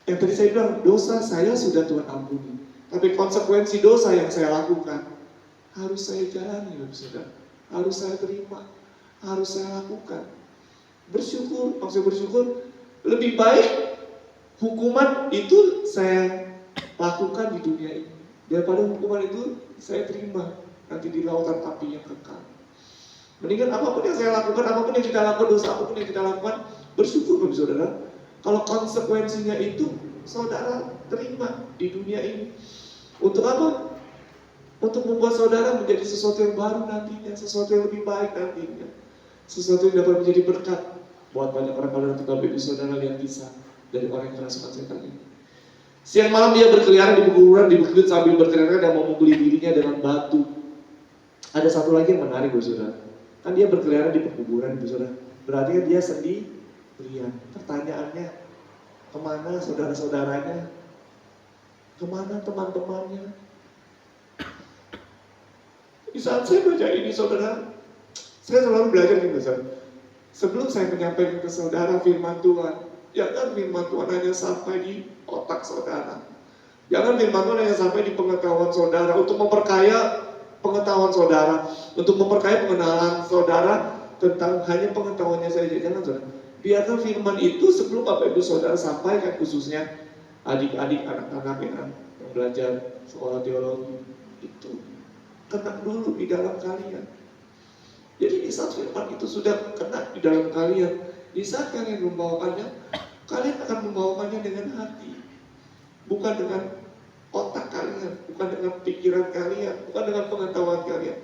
Yang tadi saya bilang, dosa saya sudah Tuhan ampuni. Tapi konsekuensi dosa yang saya lakukan harus saya jalani Bapak Ibu Saudara. Harus saya terima, harus saya lakukan. Bersyukur, maksudnya bersyukur, lebih baik hukuman itu saya lakukan di dunia ini daripada hukuman itu saya terima nanti di lautan api yang kekal. Mendingan apapun yang saya lakukan, apapun yang kita lakukan, dosa apapun yang kita lakukan, bersyukur Bapak Saudara. Kalau konsekuensinya itu saudara terima di dunia ini. Untuk apa? Untuk membuat saudara menjadi sesuatu yang baru nantinya, sesuatu yang lebih baik nantinya, sesuatu yang dapat menjadi berkat buat banyak orang. Pada nanti Bapak Ibu Saudara lihat kisah dari orang yang kerasukan setan ini. Siang malam dia berkeliaran di pegunungan, di bukit sambil berteriak dan memukuli dirinya dengan batu. Ada satu lagi yang menarik, Bu Saudara. Kan dia berkeliaran di perkuburan, Bu Saudara. Berarti kan dia sendirian. Pertanyaannya, kemana saudara-saudaranya? Kemana teman-temannya? Di saat saya baca ini, Saudara, saya selalu belajar nih, Saudara. Sebelum saya menyampaikan ke saudara firman Tuhan, jangan firman Tuhan hanya sampai di otak saudara. Jangan firman Tuhan hanya sampai di pengetahuan saudara untuk memperkaya pengetahuan saudara, untuk memperkaya pengenalan saudara tentang hanya pengetahuannya saja. Jangan, saudara. Biarkan firman itu sebelum Bapak Ibu Saudara sampaikan, khususnya adik-adik, anak-anak yang belajar sekolah teologi, itu kena dulu di dalam kalian. Jadi di saat firman itu sudah kena di dalam kalian, di saat kalian membawakannya, kalian akan membawakannya dengan hati, bukan dengan otak kalian, bukan dengan pikiran kalian, bukan dengan pengetahuan kalian,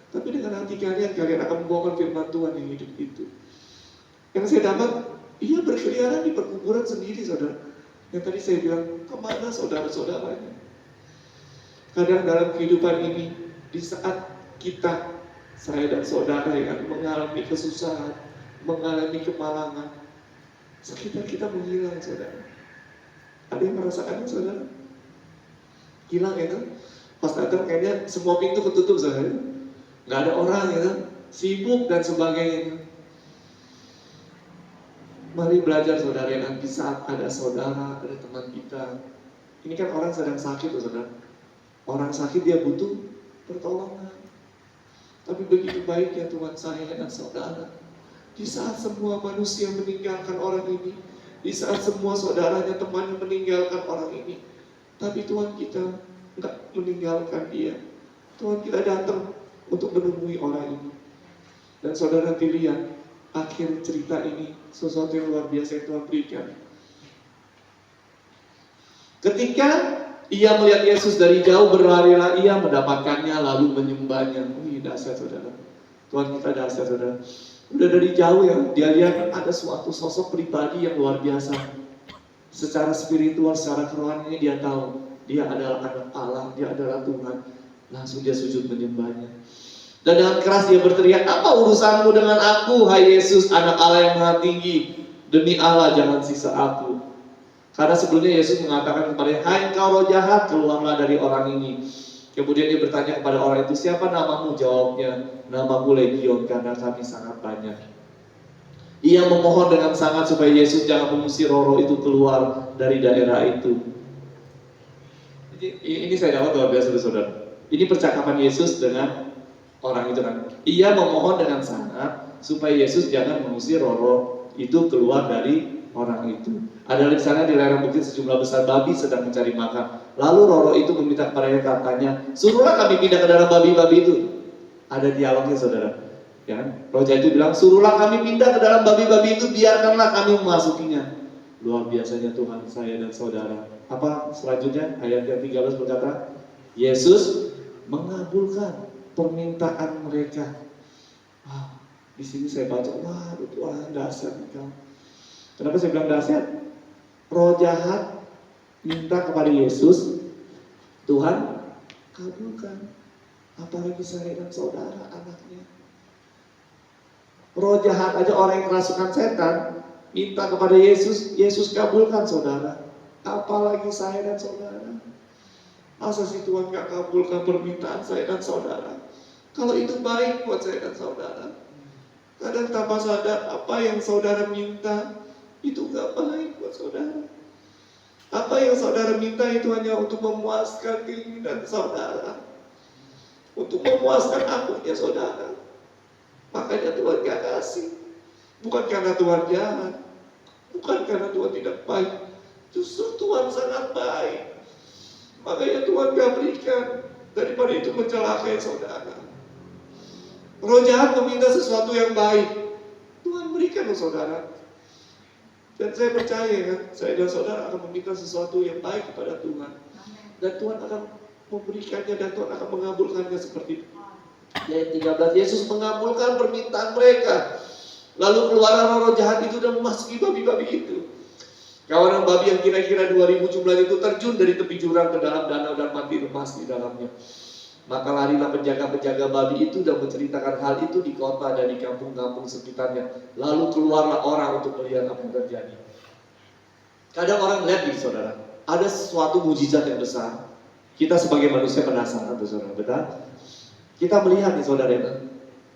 tapi dengan hati kalian. Kalian akan membawakan firman Tuhan yang hidup itu. Yang saya dapat, ia berkeliaran di perkuburan sendiri, saudara. Yang tadi saya bilang, kemana saudara-saudaranya? Kadang dalam kehidupan ini, di saat kita, saya dan saudara yang mengalami kesusahan, mengalami kemalangan, sekitar kita menghilang, saudara. Ada yang merasakannya, saudara? Hilang ya kan? Pas datang kayaknya semua pintu ketutup, saudara. Nggak ada orang ya kan? Sibuk dan sebagainya. Mari belajar, saudara, yang di saat ada saudara, ada teman kita. Ini kan orang sedang sakit, saudara. Orang sakit dia butuh pertolongan. Tapi begitu baiknya Tuhan saya dan saudara. Di saat semua manusia meninggalkan orang ini, di saat semua saudaranya, temannya meninggalkan orang ini, tapi Tuhan kita enggak meninggalkan dia. Tuhan kita datang untuk menemui orang ini. Dan saudara nanti lihat akhir cerita ini, sesuatu yang luar biasa yang Tuhan berikan. Ketika ia melihat Yesus dari jauh, berlarilah ia mendapatkannya lalu menyembahnya. Wih, dahsyat, saudara. Tuhan kita dahsyat, saudara. Udah dari jauh ya, dia lihat ada suatu sosok pribadi yang luar biasa. Secara spiritual, secara kerohanian dia tahu dia adalah anak Allah, dia adalah Tuhan. Langsung dia sujud menyembahnya. Dan dengan keras dia berteriak, apa urusanmu dengan aku, hai Yesus, anak Allah yang maha tinggi? Demi Allah jangan siksa aku. Karena sebelumnya Yesus mengatakan kepadanya, hai engkau roh jahat, keluarlah dari orang ini. Kemudian dia bertanya kepada orang itu, siapa namamu? Jawabnya, namaku Legion, karena kami sangat banyak. Ia memohon dengan sangat supaya Yesus jangan mengusir roh itu keluar dari daerah itu. Ini saya dapat luar biasa, saudara. Ini percakapan Yesus dengan orang itu kan. Ia memohon dengan sangat supaya Yesus jangan mengusir roh itu keluar dari orang itu. Ada di sana di lereng bukit sejumlah besar babi sedang mencari makan. Lalu roh itu meminta kepadanya, katanya, suruhlah kami pindah ke dalam babi-babi itu. Ada dialognya, saudara. Ya kan? Roh jahat itu bilang, suruhlah kami pindah ke dalam babi-babi itu, biarkanlah kami memasukinya. Luar biasanya Tuhan saya dan saudara. Apa selanjutnya? Ayat yang 13 berkata, Yesus mengabulkan permintaan mereka. Wow, di sini saya baca, wah Tuhan dahsyat engkau. Kenapa saya bilang dahsyat? Roh jahat minta kepada Yesus Tuhan kabulkan. Apalagi saya dan saudara anaknya. Roh jahat aja, orang yang kerasukan setan, minta kepada Yesus, Yesus kabulkan saudara. Apalagi saya dan saudara. Masa sih Tuhan gak kabulkan permintaan saya dan saudara? Kalau itu baik buat saya dan saudara. Kadang tanpa sadar apa yang saudara minta itu gak baik buat saudara. Apa yang saudara minta itu hanya untuk memuaskan keinginan saudara, untuk memuaskan akunya saudara. Makanya Tuhan gak kasih. Bukan karena Tuhan jahat, bukan karena Tuhan tidak baik. Justru Tuhan sangat baik. Makanya Tuhan gak berikan. Daripada itu mencelakai saudara. Roh jahat meminta sesuatu yang baik, Tuhan berikan loh saudara. Dan saya percaya kan, saya dan saudara akan meminta sesuatu yang baik kepada Tuhan. Dan Tuhan akan memberikannya dan Tuhan akan mengabulkannya seperti itu. Ayat 13, Yesus mengabulkan permintaan mereka. Lalu keluar roh jahat itu dan memasuki babi-babi itu. Kawanan babi yang kira-kira 2000 jumlah itu terjun dari tepi jurang ke dalam danau dan mati lemas di dalamnya. Maka larilah penjaga-penjaga babi itu dan menceritakan hal itu di kota dan di kampung-kampung sekitarnya. Lalu keluarlah orang untuk melihat apa yang terjadi. Kadang orang melihat nih saudara, ada sesuatu mujizat yang besar. Kita sebagai manusia penasaran, saudara, betul? Kita melihat nih saudara itu.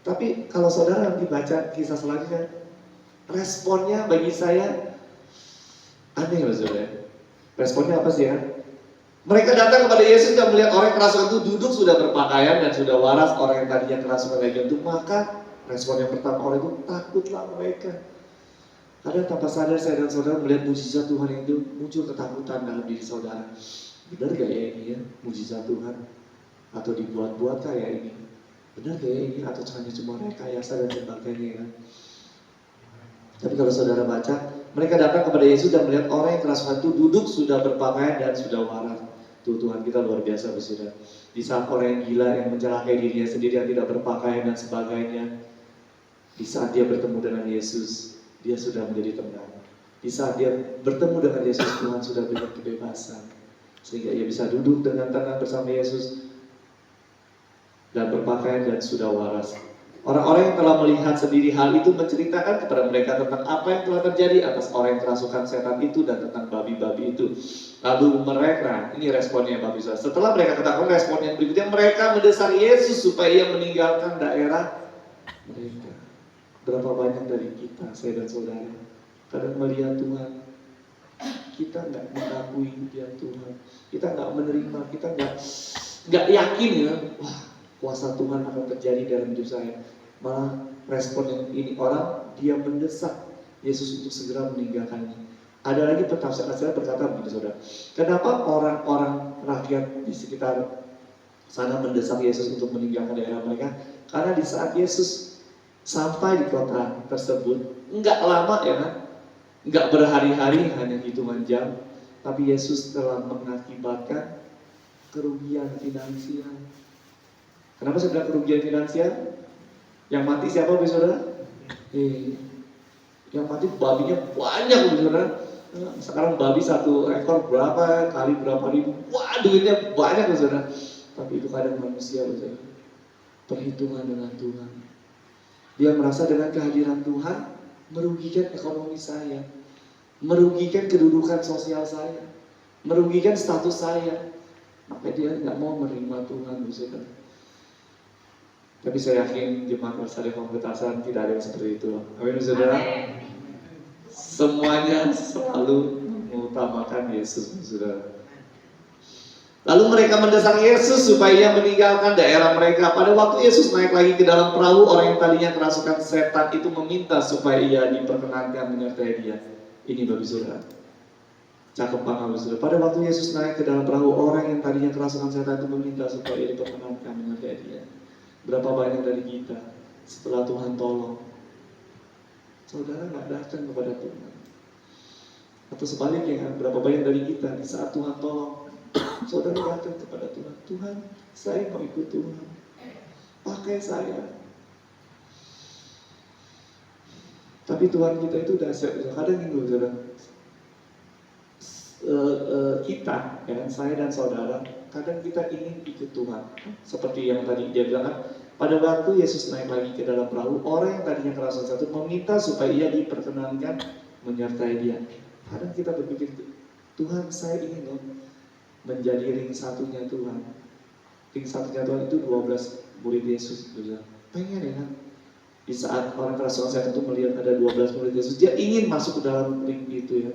Tapi kalau saudara nanti baca kisah selanjutnya, responnya bagi saya aneh loh saudara. Responnya apa sih ya? Mereka datang kepada Yesus dan melihat orang kerasukan itu duduk sudah berpakaian dan sudah waras. Orang yang tadinya kerasukan kayak gitu, maka respon yang pertama orang itu takutlah mereka. Kadang tanpa sadar saya dan saudara melihat mujizat Tuhan yang itu, muncul ketakutan dalam diri saudara. Benar gak ya ini ya mujizat Tuhan? Atau dibuat-buat kayak ini? Benar gak ya ini? Atau hanya cuma rekayasa dan sebagainya ya? Tapi kalau saudara baca, mereka datang kepada Yesus dan melihat orang yang kerasukan itu duduk sudah berpakaian dan sudah waras. Tuhan kita luar biasa saudara. Di saat orang yang gila yang mencelakai dirinya sendiri yang tidak berpakaian dan sebagainya, di saat dia bertemu dengan Yesus, dia sudah menjadi tenang. Di saat dia bertemu dengan Yesus, Tuhan sudah berikan kebebasan sehingga ia bisa duduk dengan tenang bersama Yesus dan berpakaian dan sudah waras. Orang-orang yang telah melihat sendiri hal itu menceritakan kepada mereka tentang apa yang telah terjadi atas orang yang kerasukan setan itu dan tentang babi-babi itu. Lalu mereka, ini responnya babi saudara. Setelah mereka ketahui respon yang berikutnya, mereka mendesak Yesus supaya ia meninggalkan daerah mereka. Berapa banyak dari kita, saya dan saudara, kadang melihat Tuhan, kita nggak mengakui dia Tuhan, kita nggak menerima, kita nggak yakin ya, wah kuasa Tuhan akan terjadi dalam hidup saya. Malah respon yang ini orang, dia mendesak Yesus untuk segera meninggalkannya. Ada lagi penafsir saya berkata begini saudara, kenapa orang-orang rakyat di sekitar sana mendesak Yesus untuk meninggalkan daerah mereka? Karena di saat Yesus sampai di kota tersebut, nggak lama ya kan, nggak berhari-hari, hanya hitungan jam, tapi Yesus telah mengakibatkan kerugian finansial. Kenapa saya bilang kerugian finansial? Yang mati siapa saudara? Yang mati babinya banyak saudara. Sekarang babi satu ekor berapa kali berapa ribu, wah duitnya banyak saudara. Tapi itu kadang manusia saudara. Perhitungan dengan Tuhan. Dia merasa dengan kehadiran Tuhan merugikan ekonomi saya, merugikan kedudukan sosial saya, merugikan status saya. Maka dia nggak mau menerima Tuhan saudara. Tapi saya yakin jemaat Persada Pembetasan tidak ada yang seperti itu. Amin saudara. Semuanya selalu mengutamakan Yesus saudara. Lalu mereka mendesak Yesus supaya ia meninggalkan daerah mereka. Pada waktu Yesus naik lagi ke dalam perahu, orang yang tadinya kerasukan setan itu meminta supaya ia diperkenankan menyertai dia. Ini babi saudara. Cakep banget saudara. Pada waktu Yesus naik ke dalam perahu, orang yang tadinya kerasukan setan itu meminta supaya ia diperkenankan menyertai dia. Berapa banyak dari kita setelah Tuhan tolong, saudara nggak datang kepada Tuhan? Atau sebaliknya, berapa banyak dari kita di saat Tuhan tolong, saudara datang kepada Tuhan. Tuhan, saya mau ikut Tuhan, pakai saya. Tapi Tuhan kita itu dahsyat. Kadang ini saudara, kita, ya, saya dan saudara kadang kita ingin ikut Tuhan. Seperti yang tadi dia bilang kan, pada waktu Yesus naik lagi ke dalam perahu, orang yang tadinya kerasukan setan meminta supaya ia diperkenankan menyertai dia. Kadang kita berpikir, Tuhan saya ingin loh menjadi ring satunya Tuhan. Ring satunya Tuhan itu 12 murid Yesus. Pengen ya kan? Di saat orang kerasukan setan itu melihat ada 12 murid Yesus, dia ingin masuk ke dalam ring itu ya.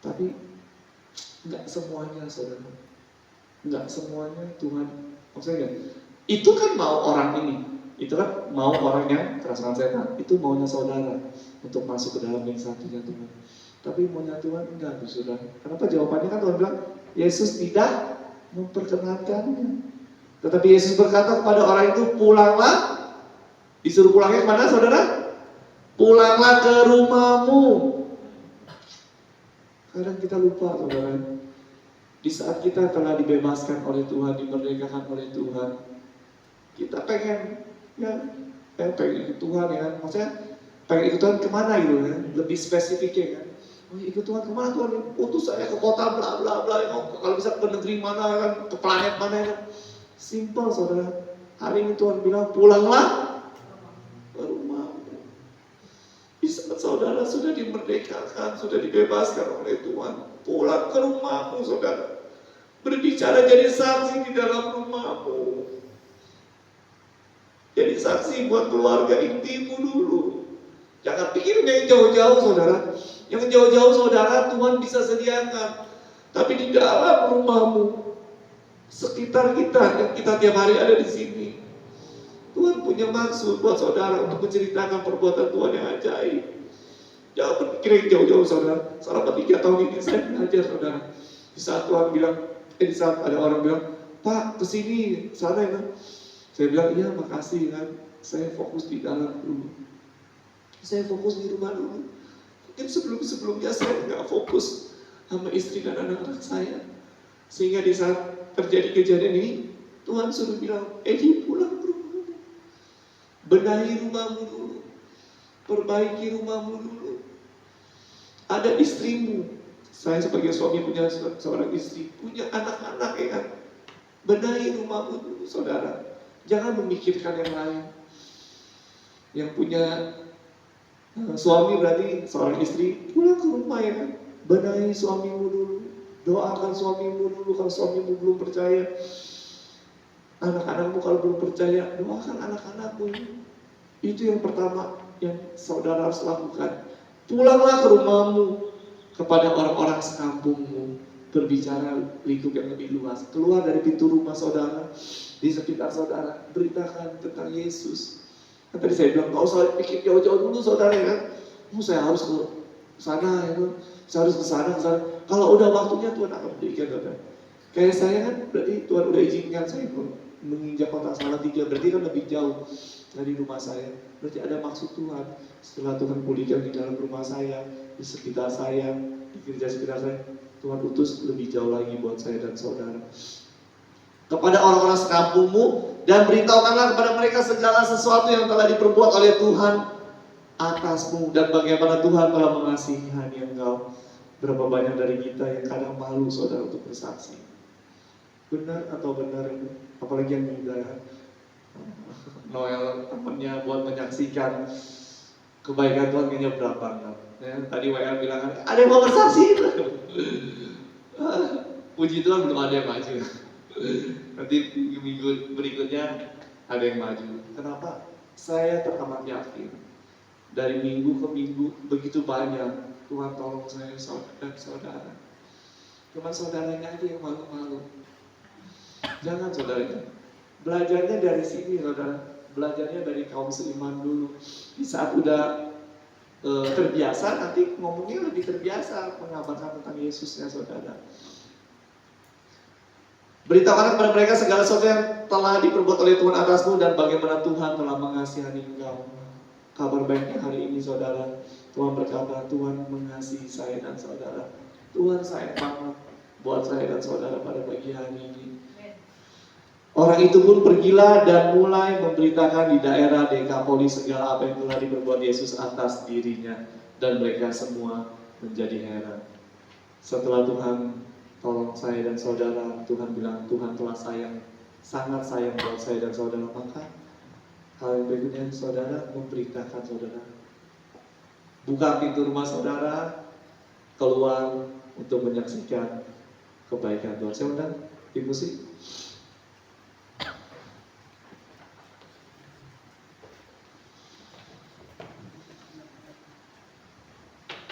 Tapi nggak semuanya saudara. Nggak semuanya Tuhan. Maksudnya itu kan mau orang ini, itu kan mau orang yang kerasukan setan, itu maunya saudara untuk masuk ke dalam ring satunya Tuhan. Tapi maunya Tuhan enggak, saudara. Kenapa? Jawabannya kan Tuhan bilang Yesus tidak memperkenankannya. Tetapi Yesus berkata kepada orang itu, pulanglah. Disuruh pulangnya kemana saudara? Pulanglah ke rumahmu. Kadang kita lupa saudara, di saat kita telah dibebaskan oleh Tuhan, dimerdekakan oleh Tuhan, kita pengen ikut Tuhan ya kan, maksudnya pengen ikut Tuhan kemana gitu kan, lebih spesifiknya kan. Oh ikut Tuhan kemana Tuhan? Utus saya ke kota bla bla bla, kalau bisa ke negeri mana kan, ke planet mana kan. Simple saudara. Hari ini Tuhan bilang pulanglah ke rumahmu. Di saat saudara sudah dimerdekakan, sudah dibebaskan oleh Tuhan, pulang ke rumahmu saudara. Berbicara jadi saksi di dalam rumahmu. Jadi saksi buat keluarga intimu dulu. Jangan pikirin yang jauh-jauh saudara. Yang jauh-jauh saudara Tuhan bisa sediakan. Tapi di dalam rumahmu, sekitar kita yang kita tiap hari ada di sini, Tuhan punya maksud buat saudara untuk menceritakan perbuatan Tuhan yang ajaib. Jangan berpikir yang jauh-jauh saudara. Selama 3 tahun ini saya belajar saudara. Di saat Tuhan bilang, di saat ada orang bilang, Pak kesini, sana ya. Saya bilang, iya makasih kan. Saya fokus di dalam dulu. Saya fokus di rumah dulu. Mungkin sebelumnya saya nggak fokus sama istri dan anak-anak saya. Sehingga di saat terjadi kejadian ini, Tuhan suruh bilang, Edi pulang ke rumahmu. Benahi rumahmu dulu. Perbaiki rumahmu dulu. Ada istrimu. Saya sebagai suami punya seorang istri, punya anak-anak ya kan. Benahi rumahmu dulu saudara. Jangan memikirkan yang lain. Yang punya suami berarti seorang istri, pulang ke rumah ya kan. Benahi suamimu dulu. Doakan suamimu dulu kalau suamimu belum percaya. Anak-anakmu kalau belum percaya, doakan anak-anakmu. Itu yang pertama yang saudara harus lakukan. Pulanglah ke rumahmu, kepada orang-orang sekampungmu, berbicara lingkup yang lebih luas. Keluar dari pintu rumah saudara, di sekitar saudara, beritakan tentang Yesus. Kan tadi saya bilang, gak usah pikir jauh-jauh dulu saudara ya kan. Saya harus ke sana ya kan. Saya harus ke sana. Kalau udah waktunya Tuhan akan berikan saudara. Kayak saya kan, berarti Tuhan udah izinkan saya menginjak kotak Salatiga, berarti kan lebih jauh dari rumah saya. Berarti ada maksud Tuhan. Setelah Tuhan pulihkan di dalam rumah saya, di sekitar saya, di gereja sekitar saya, Tuhan utus lebih jauh lagi buat saya dan saudara. Kepada orang-orang sekampungmu, dan beritahukanlah kepada mereka segala sesuatu yang telah diperbuat oleh Tuhan atasmu, dan bagaimana Tuhan telah mengasihani engkau. Berapa banyak dari kita yang kadang malu saudara untuk bersaksi. Benar atau benar itu? Apalagi yang muda ya. Noel temannya buat menyaksikan kebaikan Tuhan kayaknya berat banget. Ya, tadi WL bilang ada yang mau bersaksi. Puji Tuhan belum ada yang maju. Nanti minggu berikutnya ada yang maju. Kenapa? Saya teramat yakin dari minggu ke minggu begitu banyak Tuhan tolong saya dan saudara. Cuma saudaranya aja yang malu-malu. Jangan saudara. Belajarnya dari sini saudara. Belajarnya dari kaum seiman dulu. Di saat udah terbiasa, nanti ngomongnya lebih terbiasa mengabarkan tentang Yesusnya saudara. Beritahukan kepada mereka segala sesuatu yang telah diperbuat oleh Tuhan atasmu dan bagaimana Tuhan telah mengasihani engkau. Kabar baiknya hari ini saudara, Tuhan berkata, Tuhan mengasihi saya dan saudara. Tuhan sayang banget buat saya dan saudara pada pagi hari ini. Orang itu pun pergilah dan mulai memberitakan di daerah Dekapolis segala apa yang telah diperbuat Yesus atas dirinya, dan mereka semua menjadi heran. Setelah Tuhan tolong saya dan saudara. Tuhan bilang Tuhan telah sangat sayang buat saya dan saudara. Maka hal yang berikutnya saudara memberitakan saudara. Buka pintu rumah saudara, keluar untuk menyaksikan kebaikan Tuhan. Saya undang tim musik.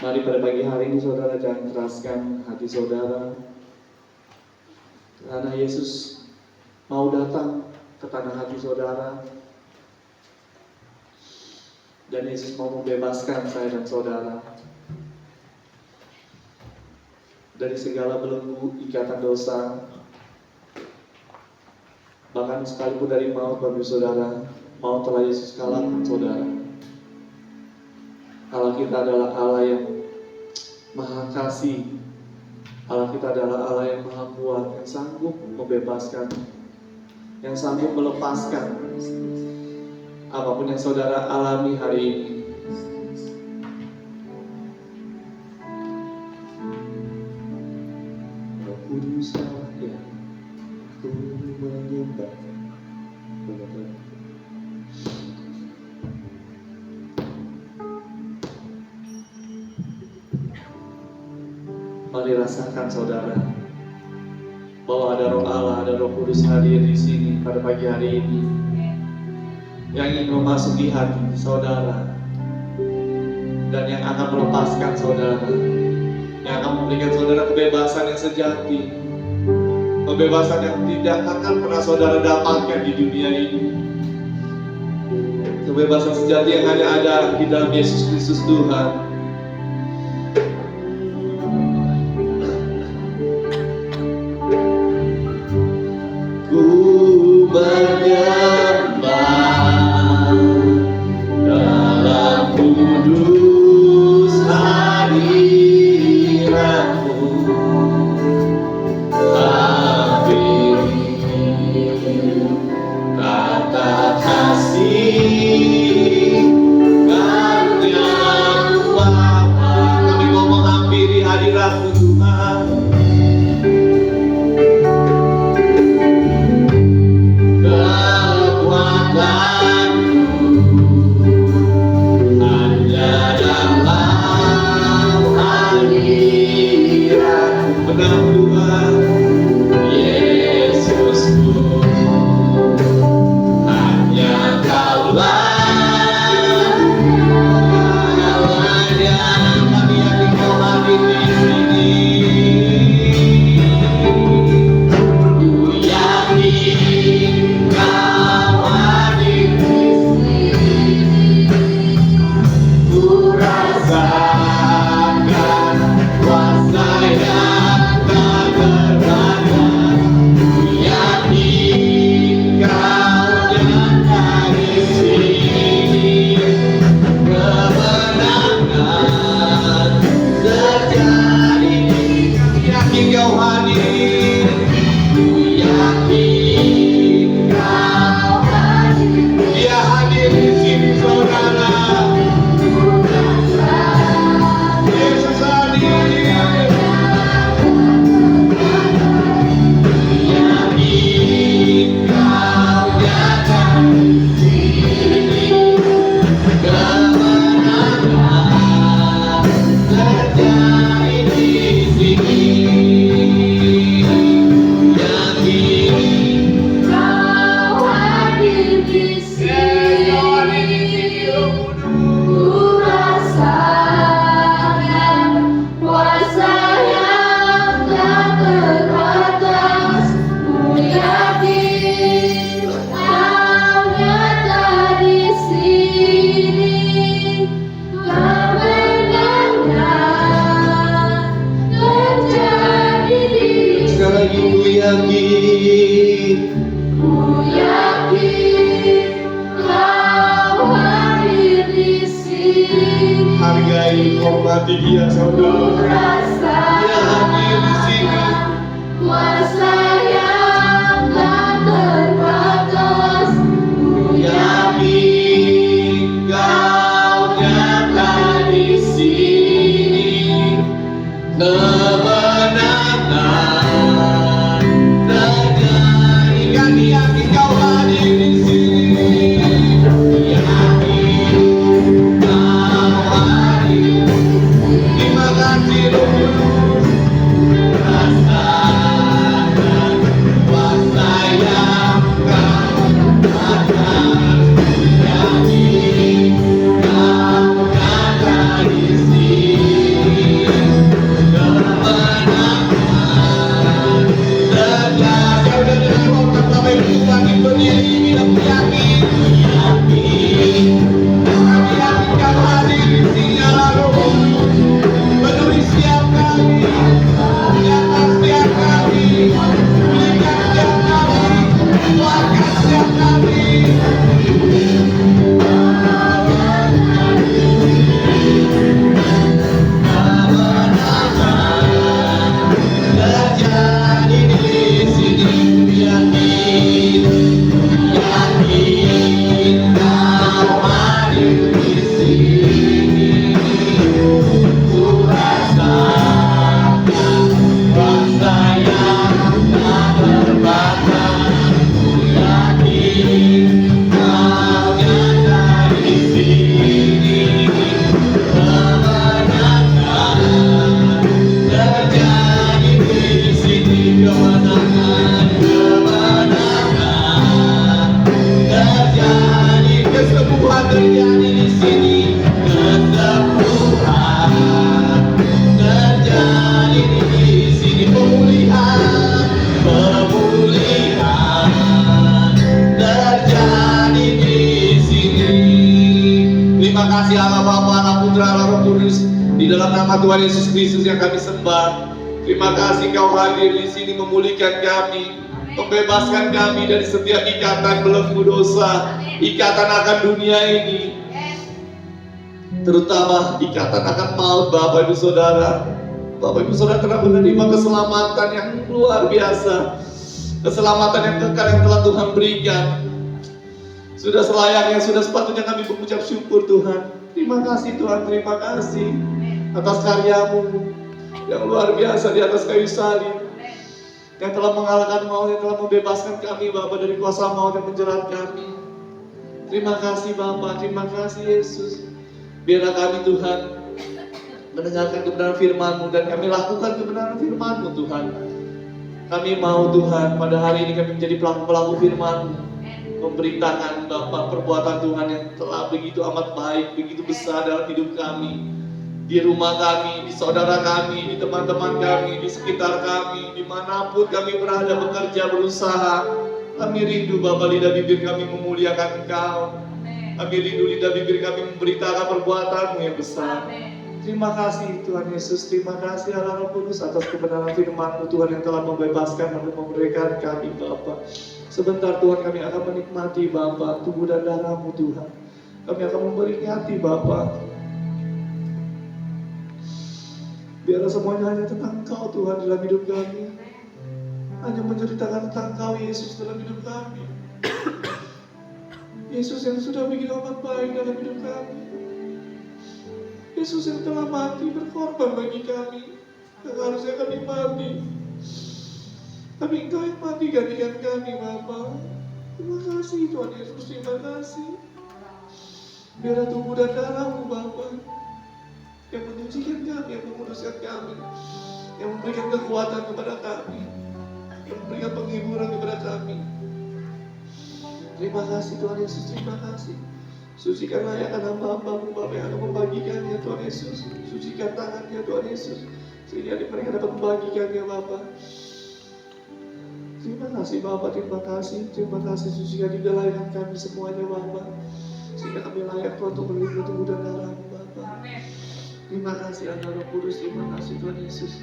Mari pada pagi hari ini saudara jangan keraskan hati saudara, karena Yesus mau datang ke tanah hati saudara, dan Yesus mau membebaskan saya dan saudara dari segala belenggu ikatan dosa, bahkan sekalipun dari maut. Bagi saudara, maut telah Yesus kalahkan saudara. Allah kita adalah Allah yang maha kasih. Allah kita adalah Allah yang maha kuat, yang sanggup membebaskan, yang sanggup melepaskan apapun yang saudara alami hari ini. Roh Kudus Allah yang aku menyembah. Mari rasakan saudara bahwa ada Roh Allah, ada Roh Kudus hadir di sini pada pagi hari ini, yang ingin memasuki hati saudara dan yang akan melepaskan saudara, yang akan memberikan saudara kebebasan yang sejati, kebebasan yang tidak akan pernah saudara dapatkan di dunia ini, kebebasan sejati yang hanya ada di dalam Yesus Kristus Tuhan. Hormati dia saudara. Dia hadir di sini. Kuasa yang tak terbatas. Ku yakin Kau nyata di sini. Kemenangan kasih Allah Bapa, Allah Putra, Allah Roh Kudus, di dalam nama Tuhan Yesus Kristus yang kami sembah. Terima kasih Kau hadir di sini memulihkan kami, membebaskan kami dari setiap ikatan belenggu dosa, ikatan akan dunia ini, terutama ikatan akan maut. Bapak Ibu Saudara, Bapak Ibu Saudara telah menerima keselamatan yang luar biasa, keselamatan yang kekal yang telah Tuhan berikan. Sudah selayaknya, sudah sepatutnya kami mengucap syukur Tuhan. Terima kasih Tuhan, terima kasih atas karya-Mu yang luar biasa di atas kayu salib, yang telah mengalahkan maut, yang telah membebaskan kami Bapa dari kuasa maut yang menjerat kami. Terima kasih Bapa, terima kasih Yesus. Biarlah kami Tuhan mendengarkan kebenaran firman-Mu dan kami lakukan kebenaran firman-Mu Tuhan. Kami mau Tuhan pada hari ini kami menjadi pelaku-pelaku firman-Mu, memberitakan Bapak perbuatan Tuhan yang telah begitu amat baik, begitu besar dalam hidup kami, di rumah kami, di saudara kami, di teman-teman kami, di sekitar kami, dimanapun kami berada, bekerja, berusaha. Kami rindu Bapak, lidah bibir kami memuliakan Engkau. Kami rindu lidah bibir kami memberitakan perbuatan-Mu yang besar. Terima kasih Tuhan Yesus, terima kasih Allah Roh Kudus atas kebenaran firman-Mu Tuhan yang telah membebaskan dan memberikan kami Bapa. Sebentar Tuhan kami akan menikmati Bapa tubuh dan darah-Mu Tuhan. Kami akan memperingati Bapa. Biarlah semuanya hanya tentang Engkau Tuhan dalam hidup kami. Hanya menceritakan tentang Engkau Yesus dalam hidup kami. Yesus yang sudah begitu amat baik dalam hidup kami. Yesus yang telah mati berkorban bagi kami, yang harusnya kami mati, tapi Engkau yang mati gantikan kami Bapa. Terima kasih Tuhan Yesus, terima kasih. Biarlah tubuh dan darah-Mu Bapa yang menyucikan kami, yang menguduskan kami, yang memberikan kekuatan kepada kami, yang memberikan penghiburan kepada kami. Terima kasih Tuhan Yesus, terima kasih. Sucikanlah ya karena hamba-Mu Bapa yang akan membagikannya Tuhan Yesus. Sucikan tangannya Tuhan Yesus, sehingga mereka dapat membagikannya Bapa. Terima kasih Bapa, terima kasih sucikan di dalam kami semuanya Bapa, sehingga kami layak Tuhan untuk menerima tubuh dan darah-Mu Bapa. Terima kasih Allah Roh Kudus, terima kasih Tuhan Yesus.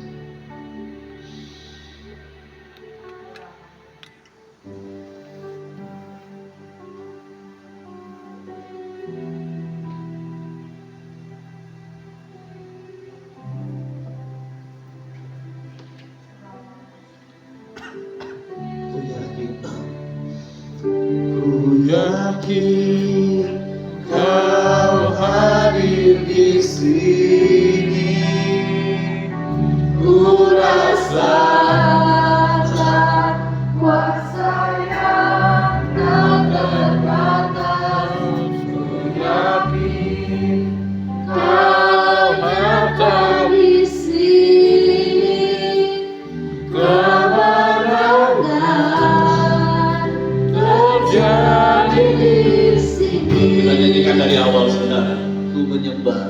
Yakin Kau hadir di sini, ku rasakan kuasa yang tak terbatas. Ku yakin Kau ada di sini, kemenangan terjadi di sini. Kita nyanyikan dari awal saudara. Ku menyembah.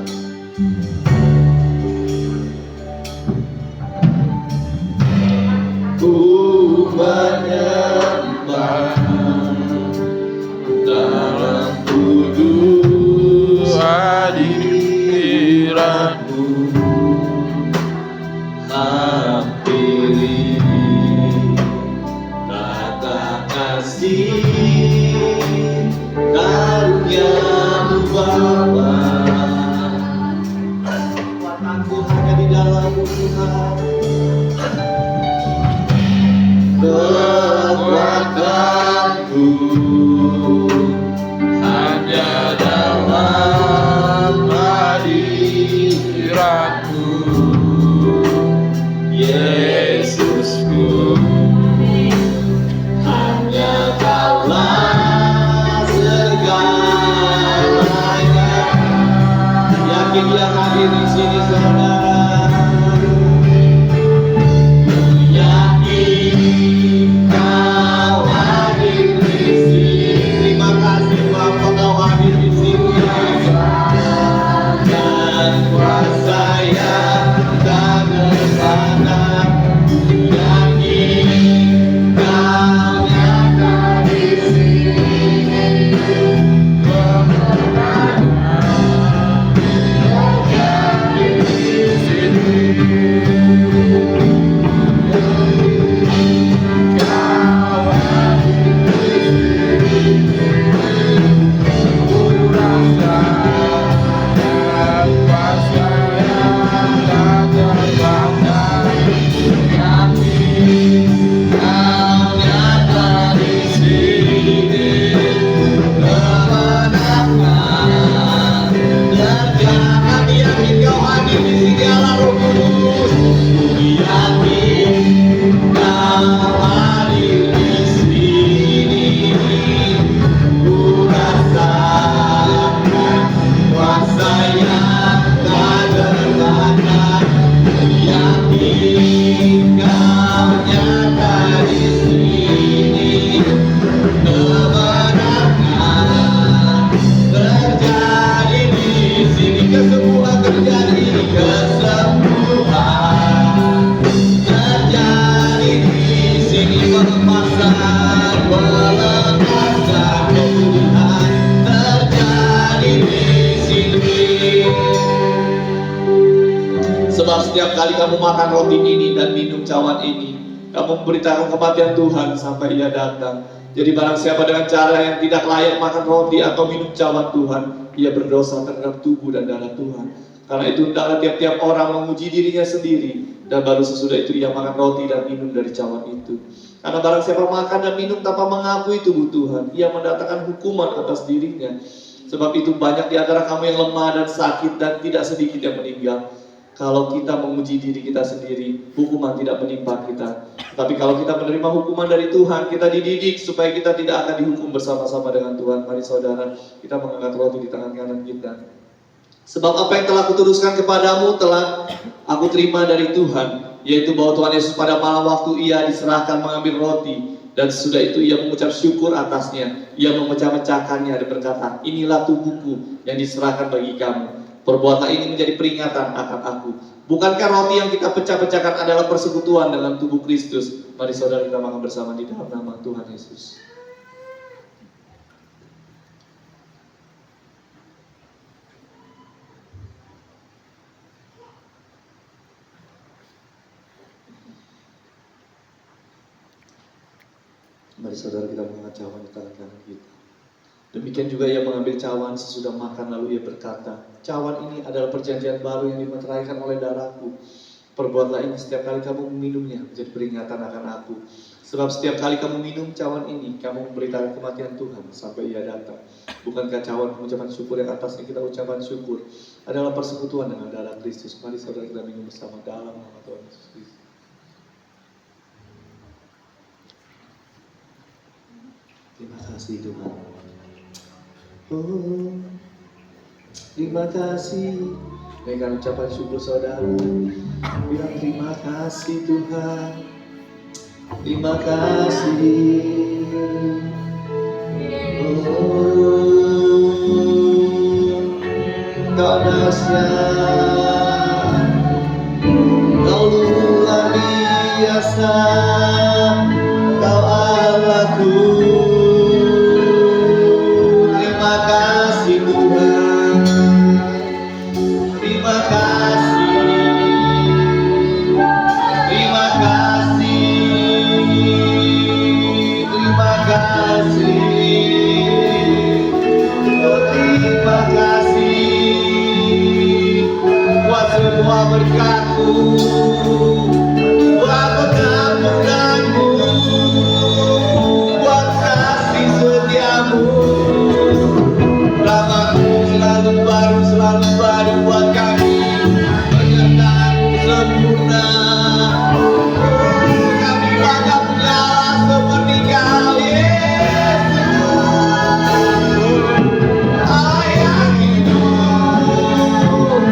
Ku menyembah dalam kudus hadirat-Mu. Hampiri kata kasih karunia-Mu Bapa. Kekuatanku hanya di dalam-Mu Tuhan. Kekuatanku hanya dalam yakin Dia hadir di sini, saudara. Setiap kali kamu makan roti ini dan minum cawan ini, kamu memberitakan kematian Tuhan sampai Ia datang. Jadi barang siapa dengan cara yang tidak layak makan roti atau minum cawan Tuhan, ia berdosa terhadap tubuh dan darah Tuhan. Karena itu hendaklah tiap-tiap orang menguji dirinya sendiri, dan baru sesudah itu ia makan roti dan minum dari cawan itu. Karena barang siapa makan dan minum tanpa mengakui tubuh Tuhan, ia mendatangkan hukuman atas dirinya. Sebab itu banyak di antara kamu yang lemah dan sakit, dan tidak sedikit yang meninggal. Kalau kita menguji diri kita sendiri, hukuman tidak menimpa kita. Tapi kalau kita menerima hukuman dari Tuhan, kita dididik supaya kita tidak akan dihukum bersama-sama dengan Tuhan. Mari saudara, kita mengangkat roti di tangan kanan kita. Sebab apa yang telah kuteruskan kepadamu telah aku terima dari Tuhan, yaitu bahwa Tuhan Yesus pada malam waktu Ia diserahkan mengambil roti, dan sesudah itu Ia mengucap syukur atasnya. Ia memecah-mecahkannya dan berkata, inilah tubuhku yang diserahkan bagi kamu. Perbuatan ini menjadi peringatan akan aku. Bukankah roti yang kita pecah-pecahkan adalah persekutuan dengan tubuh Kristus? Mari saudara kita makan bersama di dalam nama Tuhan Yesus. Mari saudara kita mengangkat cawan di tangan kanan kita. Demikian juga ia mengambil cawan sesudah makan, lalu ia berkata, cawan ini adalah perjanjian baru yang dimeteraikan oleh darahku. Perbuatlah ini setiap kali kamu meminumnya, menjadi peringatan akan aku. Sebab setiap kali kamu minum cawan ini, kamu memberitakan kematian Tuhan sampai Ia datang. Bukankah cawan pengucapan syukur yang atasnya kita ucapan syukur adalah persekutuan dengan darah Kristus? Mari saudara kita minum bersama dalam nama Tuhan Yesus Kristus. Terima kasih Tuhan. Oh, terima kasih. Dengan ucapan syukur saudara, bilang terima kasih Tuhan. Terima kasih. Oh, Kau dahsyat, Kau luar biasa, Kau Allahku. Berkatmu, buat pengampunanmu, buat kasih setiamu, rahmatmu selalu baru buat kami, penyertaanmu sempurna. Kami bangga punya Allah seperti Kau Yesus, Allah yang hidup.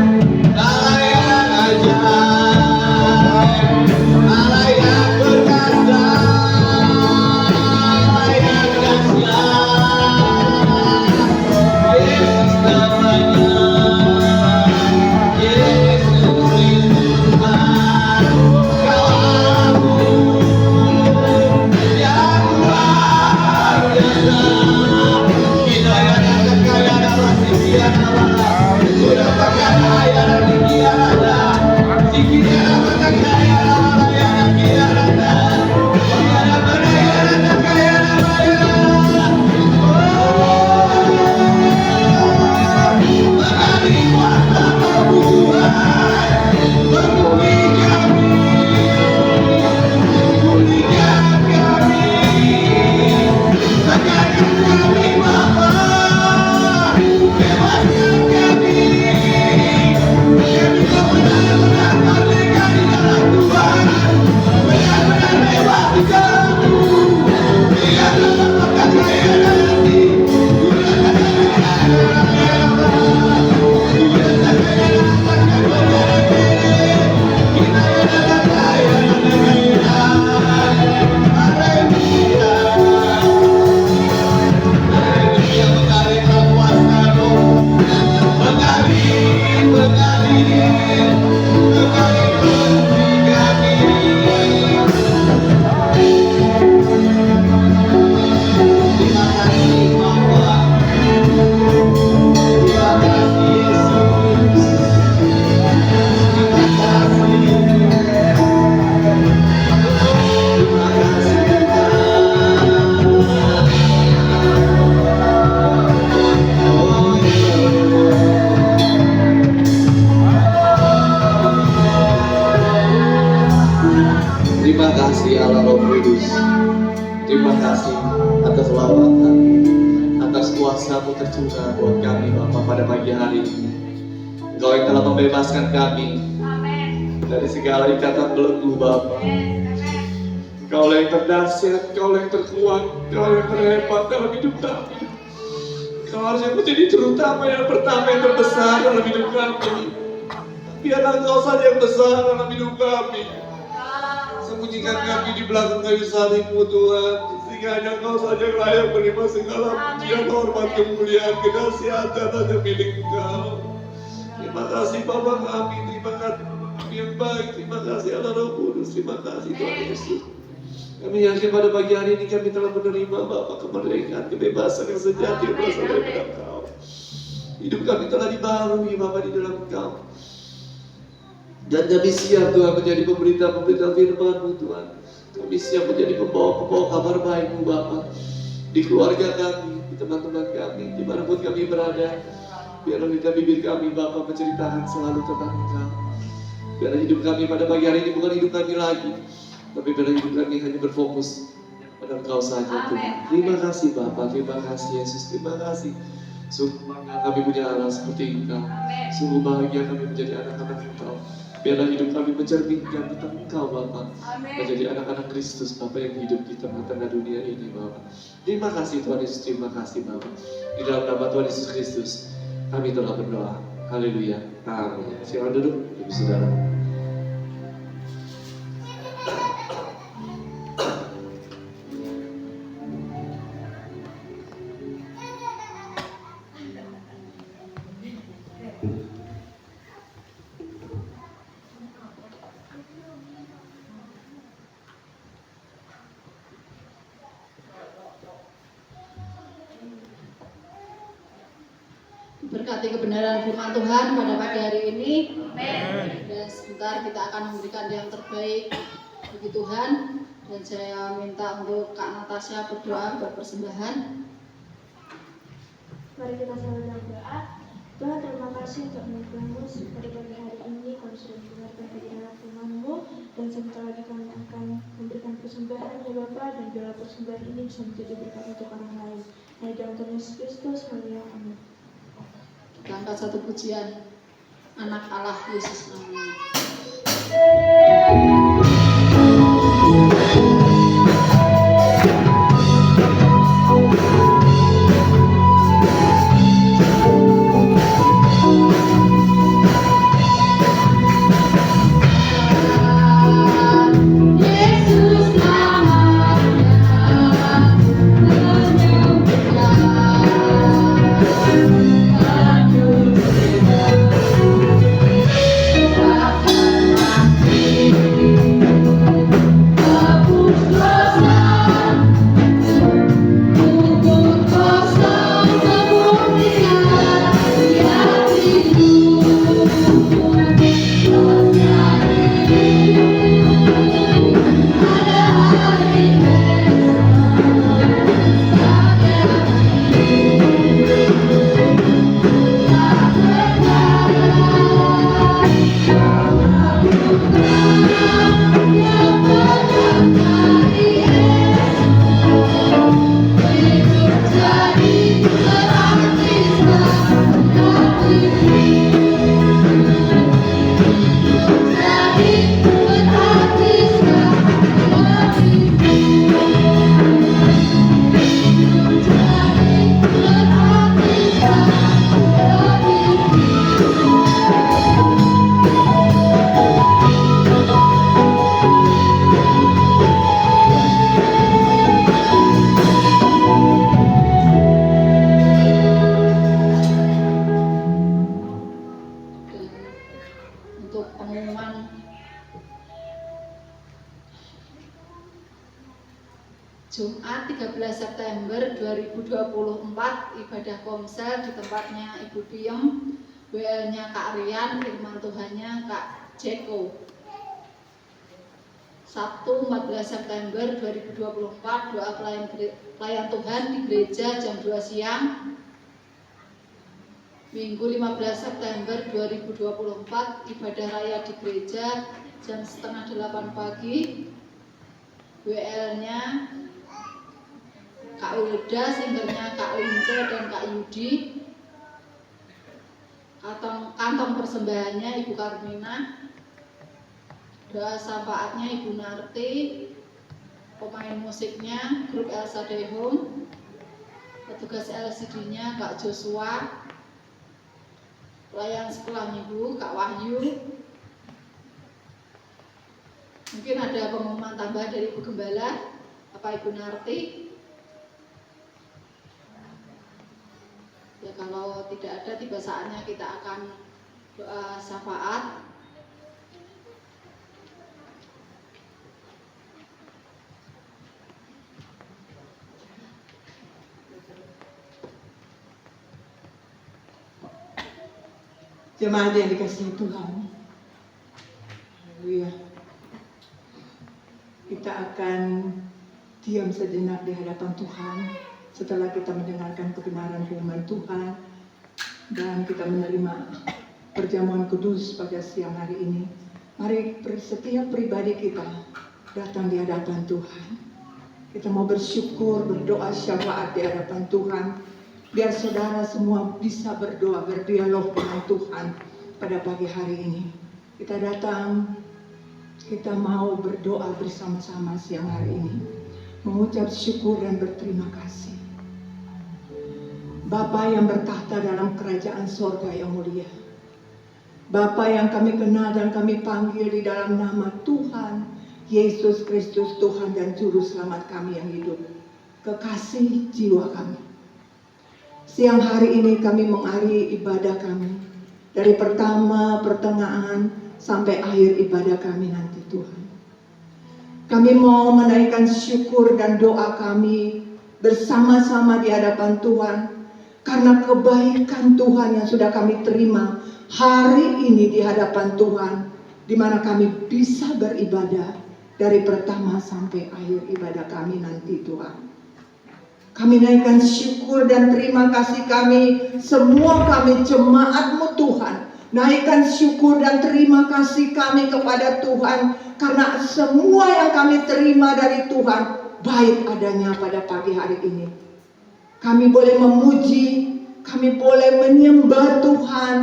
Terima kasih Allah Roh Kudus. Terima kasih atas lawatan, atas kuasa-Mu tercurah buat kami Bapa pada pagi hari ini. Engkau yang telah membebaskan kami dari segala ikatan belenggu Bapa. Engkau yang terdahsyat, Engkau yang terkuat, Engkau yang terhebat dalam hidup kami. Engkau harusnya menjadi terutama yang pertama yang terbesar dalam hidup kami. Biarlah Engkau saja yang besar dalam hidup kami. Sembunyikan kami di belakang kayu salib-Mu Tuhan, sehingga hanya Engkau saja yang layak menerima segala pujian, hormat, kemuliaan, kedahsyatan hanya milik Engkau. Terima kasih Bapa kami, terima kasih Bapa kami yang baik, terima kasih Allah Roh Kudus, terima kasih Tuhan Yesus. Kami yakin pada pagi hari ini kami telah menerima Bapa kemerdekaan, kebebasan yang sejati yang berasal dari Engkau. Hidup kami telah dibarui Bapa di dalam Engkau. Dan kami siap Tuhan menjadi pemberita-pemberita firman-Mu Tuhan. Kami siap menjadi pembawa-pembawa kabar baik-Mu Bapa. Di keluarga kami, di teman-teman kami, dimanapun kami berada. Biarlah lidah bibir kami Bapa menceritakan selalu tentang Engkau. Biarlah hidup kami pada pagi hari ini bukan hidup kami lagi, tapi biarlah hidup kami hanya berfokus pada Engkau saja Tuhan. Terima kasih Bapa, terima kasih Yesus, terima kasih. Sungguh bangga kami punya Allah seperti Engkau. Sungguh bahagia kami menjadi anak-anak Engkau. Biarlah hidup kami mencerminkan tentang Engkau Bapa, menjadi anak-anak Kristus Bapa yang hidup di tengah-tengah dunia ini Bapa. Terima kasih Tuhan Yesus, terima kasih Bapa. Di dalam nama Tuhan Yesus Kristus kami telah berdoa. Haleluya. Amin. Silakan duduk Ibu Saudara. Berkati kebenaran firman Tuhan pada pagi hari ini. Dan sebentar kita akan memberikan yang terbaik bagi Tuhan. Dan saya minta untuk Kak Natasha berdoa berpersembahan. Mari kita sama berdoa. Tuhan, terima kasih untuk anugerah-Mu pada pagi hari ini. Kami sudah mendengarkan kebenaran firman-Mu, dan sebentar lagi kami akan memberikan persembahan ya Bapa, dan biarlah persembahan ini bisa menjadi berkat untuk orang lain. Hanya dalam Tuhan Yesus Kristus, haleluya, amin. Kita angkat satu pujian Anak Allah Yesus namanya. Amin. pengumuman Jumat 13 September 2024 ibadah komsel di tempatnya Ibu Piem, WL-nya Kak Rian, firman Tuhannya Kak Jeko. Sabtu 14 September 2024 doa pelayan Tuhan di gereja jam 2 siang. Minggu 15 September 2024 ibadah raya di gereja jam setengah 8 pagi. WL-nya Kak Wilda, singernya Kak Lince dan Kak Yudi. Kantong persembahannya Ibu Karmina. Doa syafaatnya Ibu Narti. Pemain musiknya grup Elsa Dehong. Petugas LCD-nya Kak Joshua. Pelayan sekolah Ibu Kak Wahyu. Mungkin ada pengumuman tambahan dari Ibu Gembala, apa Ibu Narti? Ya, kalau tidak ada, tiba saatnya kita akan doa syafaat. Jemaat yang dikasihi Tuhan, haleluya. Kita akan diam sejenak di hadapan Tuhan setelah kita mendengarkan kebenaran firman Tuhan dan kita menerima perjamuan kudus pada siang hari ini. Mari setiap pribadi kita datang di hadapan Tuhan. Kita mau bersyukur, berdoa syafaat di hadapan Tuhan. Biar saudara semua bisa berdoa, berdialog dengan Tuhan pada pagi hari ini. Kita datang, kita mau berdoa bersama-sama siang hari ini. Mengucap syukur dan berterima kasih. Bapa yang bertahta dalam kerajaan sorga yang mulia. Bapa yang kami kenal dan kami panggil di dalam nama Tuhan Yesus Kristus, Tuhan dan Juru Selamat kami yang hidup. Kekasih jiwa kami. Siang hari ini kami mengakhiri ibadah kami. Dari pertama, pertengahan, sampai akhir ibadah kami nanti Tuhan. Kami mau menaikkan syukur dan doa kami bersama-sama di hadapan Tuhan. Karena kebaikan Tuhan yang sudah kami terima hari ini di hadapan Tuhan. Di mana kami bisa beribadah dari pertama sampai akhir ibadah kami nanti Tuhan. Kami naikkan syukur dan terima kasih kami, semua kami jemaat-Mu Tuhan. Naikkan syukur dan terima kasih kami kepada Tuhan. Karena semua yang kami terima dari Tuhan baik adanya pada pagi hari ini. Kami boleh memuji, kami boleh menyembah Tuhan,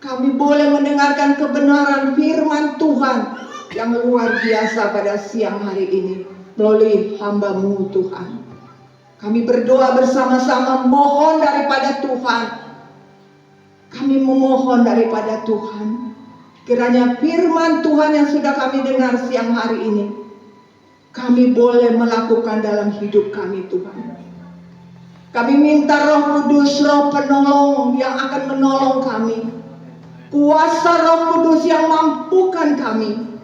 kami boleh mendengarkan kebenaran firman Tuhan yang luar biasa pada siang hari ini melalui hamba-Mu Tuhan. Kami berdoa bersama-sama mohon daripada Tuhan. Kami memohon daripada Tuhan. Kiranya firman Tuhan yang sudah kami dengar siang hari ini, kami boleh melakukan dalam hidup kami Tuhan. Kami minta Roh Kudus, Roh penolong yang akan menolong kami. Kuasa Roh Kudus yang mampukan kami.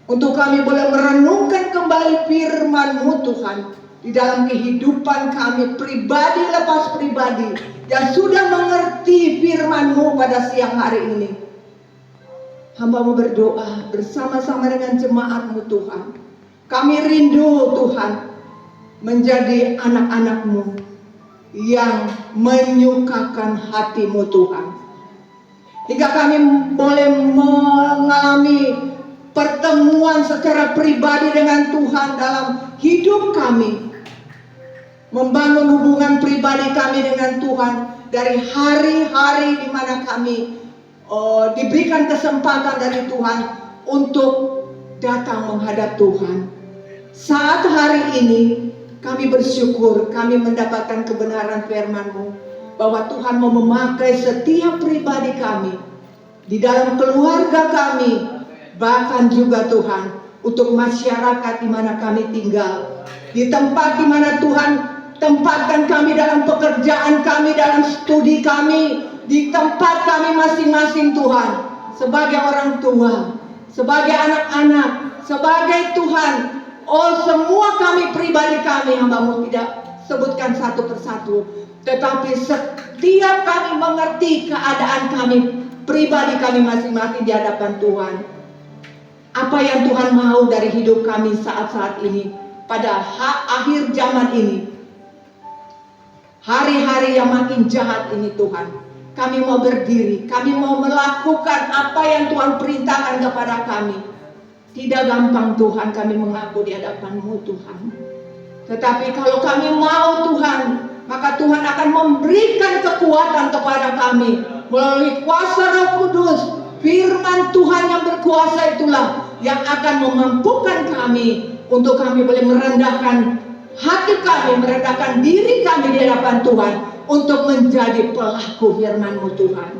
Untuk kami boleh merenungkan kembali firman-Mu Tuhan. Di dalam kehidupan kami pribadi lepas pribadi. Yang sudah mengerti firman-Mu pada siang hari ini. Hamba-Mu berdoa bersama-sama dengan jemaat-Mu Tuhan. Kami rindu Tuhan menjadi anak-anak-Mu yang menyukakan hati-Mu Tuhan. Hingga kami boleh mengalami pertemuan secara pribadi dengan Tuhan dalam hidup kami. Membangun hubungan pribadi kami dengan Tuhan dari hari-hari di mana kami diberikan kesempatan dari Tuhan untuk datang menghadap Tuhan. Saat hari ini kami bersyukur kami mendapatkan kebenaran firman-Mu bahwa Tuhan mau memakai setiap pribadi kami di dalam keluarga kami, bahkan juga Tuhan untuk masyarakat di mana kami tinggal, di tempat di mana Tuhan tempatkan kami dalam pekerjaan kami, dalam studi kami, di tempat kami masing-masing Tuhan. Sebagai orang tua, sebagai anak-anak, sebagai Tuhan. Oh, semua kami pribadi kami, hamba-Mu tidak sebutkan satu persatu, tetapi setiap kami mengerti keadaan kami pribadi kami masing-masing di hadapan Tuhan. Apa yang Tuhan mau dari hidup kami saat-saat ini, pada akhir zaman ini, hari-hari yang makin jahat ini Tuhan, kami mau berdiri, kami mau melakukan apa yang Tuhan perintahkan kepada kami. Tidak gampang Tuhan kami mengaku di hadapan-Mu Tuhan. Tetapi kalau kami mau Tuhan, maka Tuhan akan memberikan kekuatan kepada kami melalui kuasa Roh Kudus. Firman Tuhan yang berkuasa itulah yang akan memampukan kami untuk kami boleh merendahkan hati kami, merendahkan diri kami di hadapan Tuhan untuk menjadi pelaku firman-Mu Tuhan.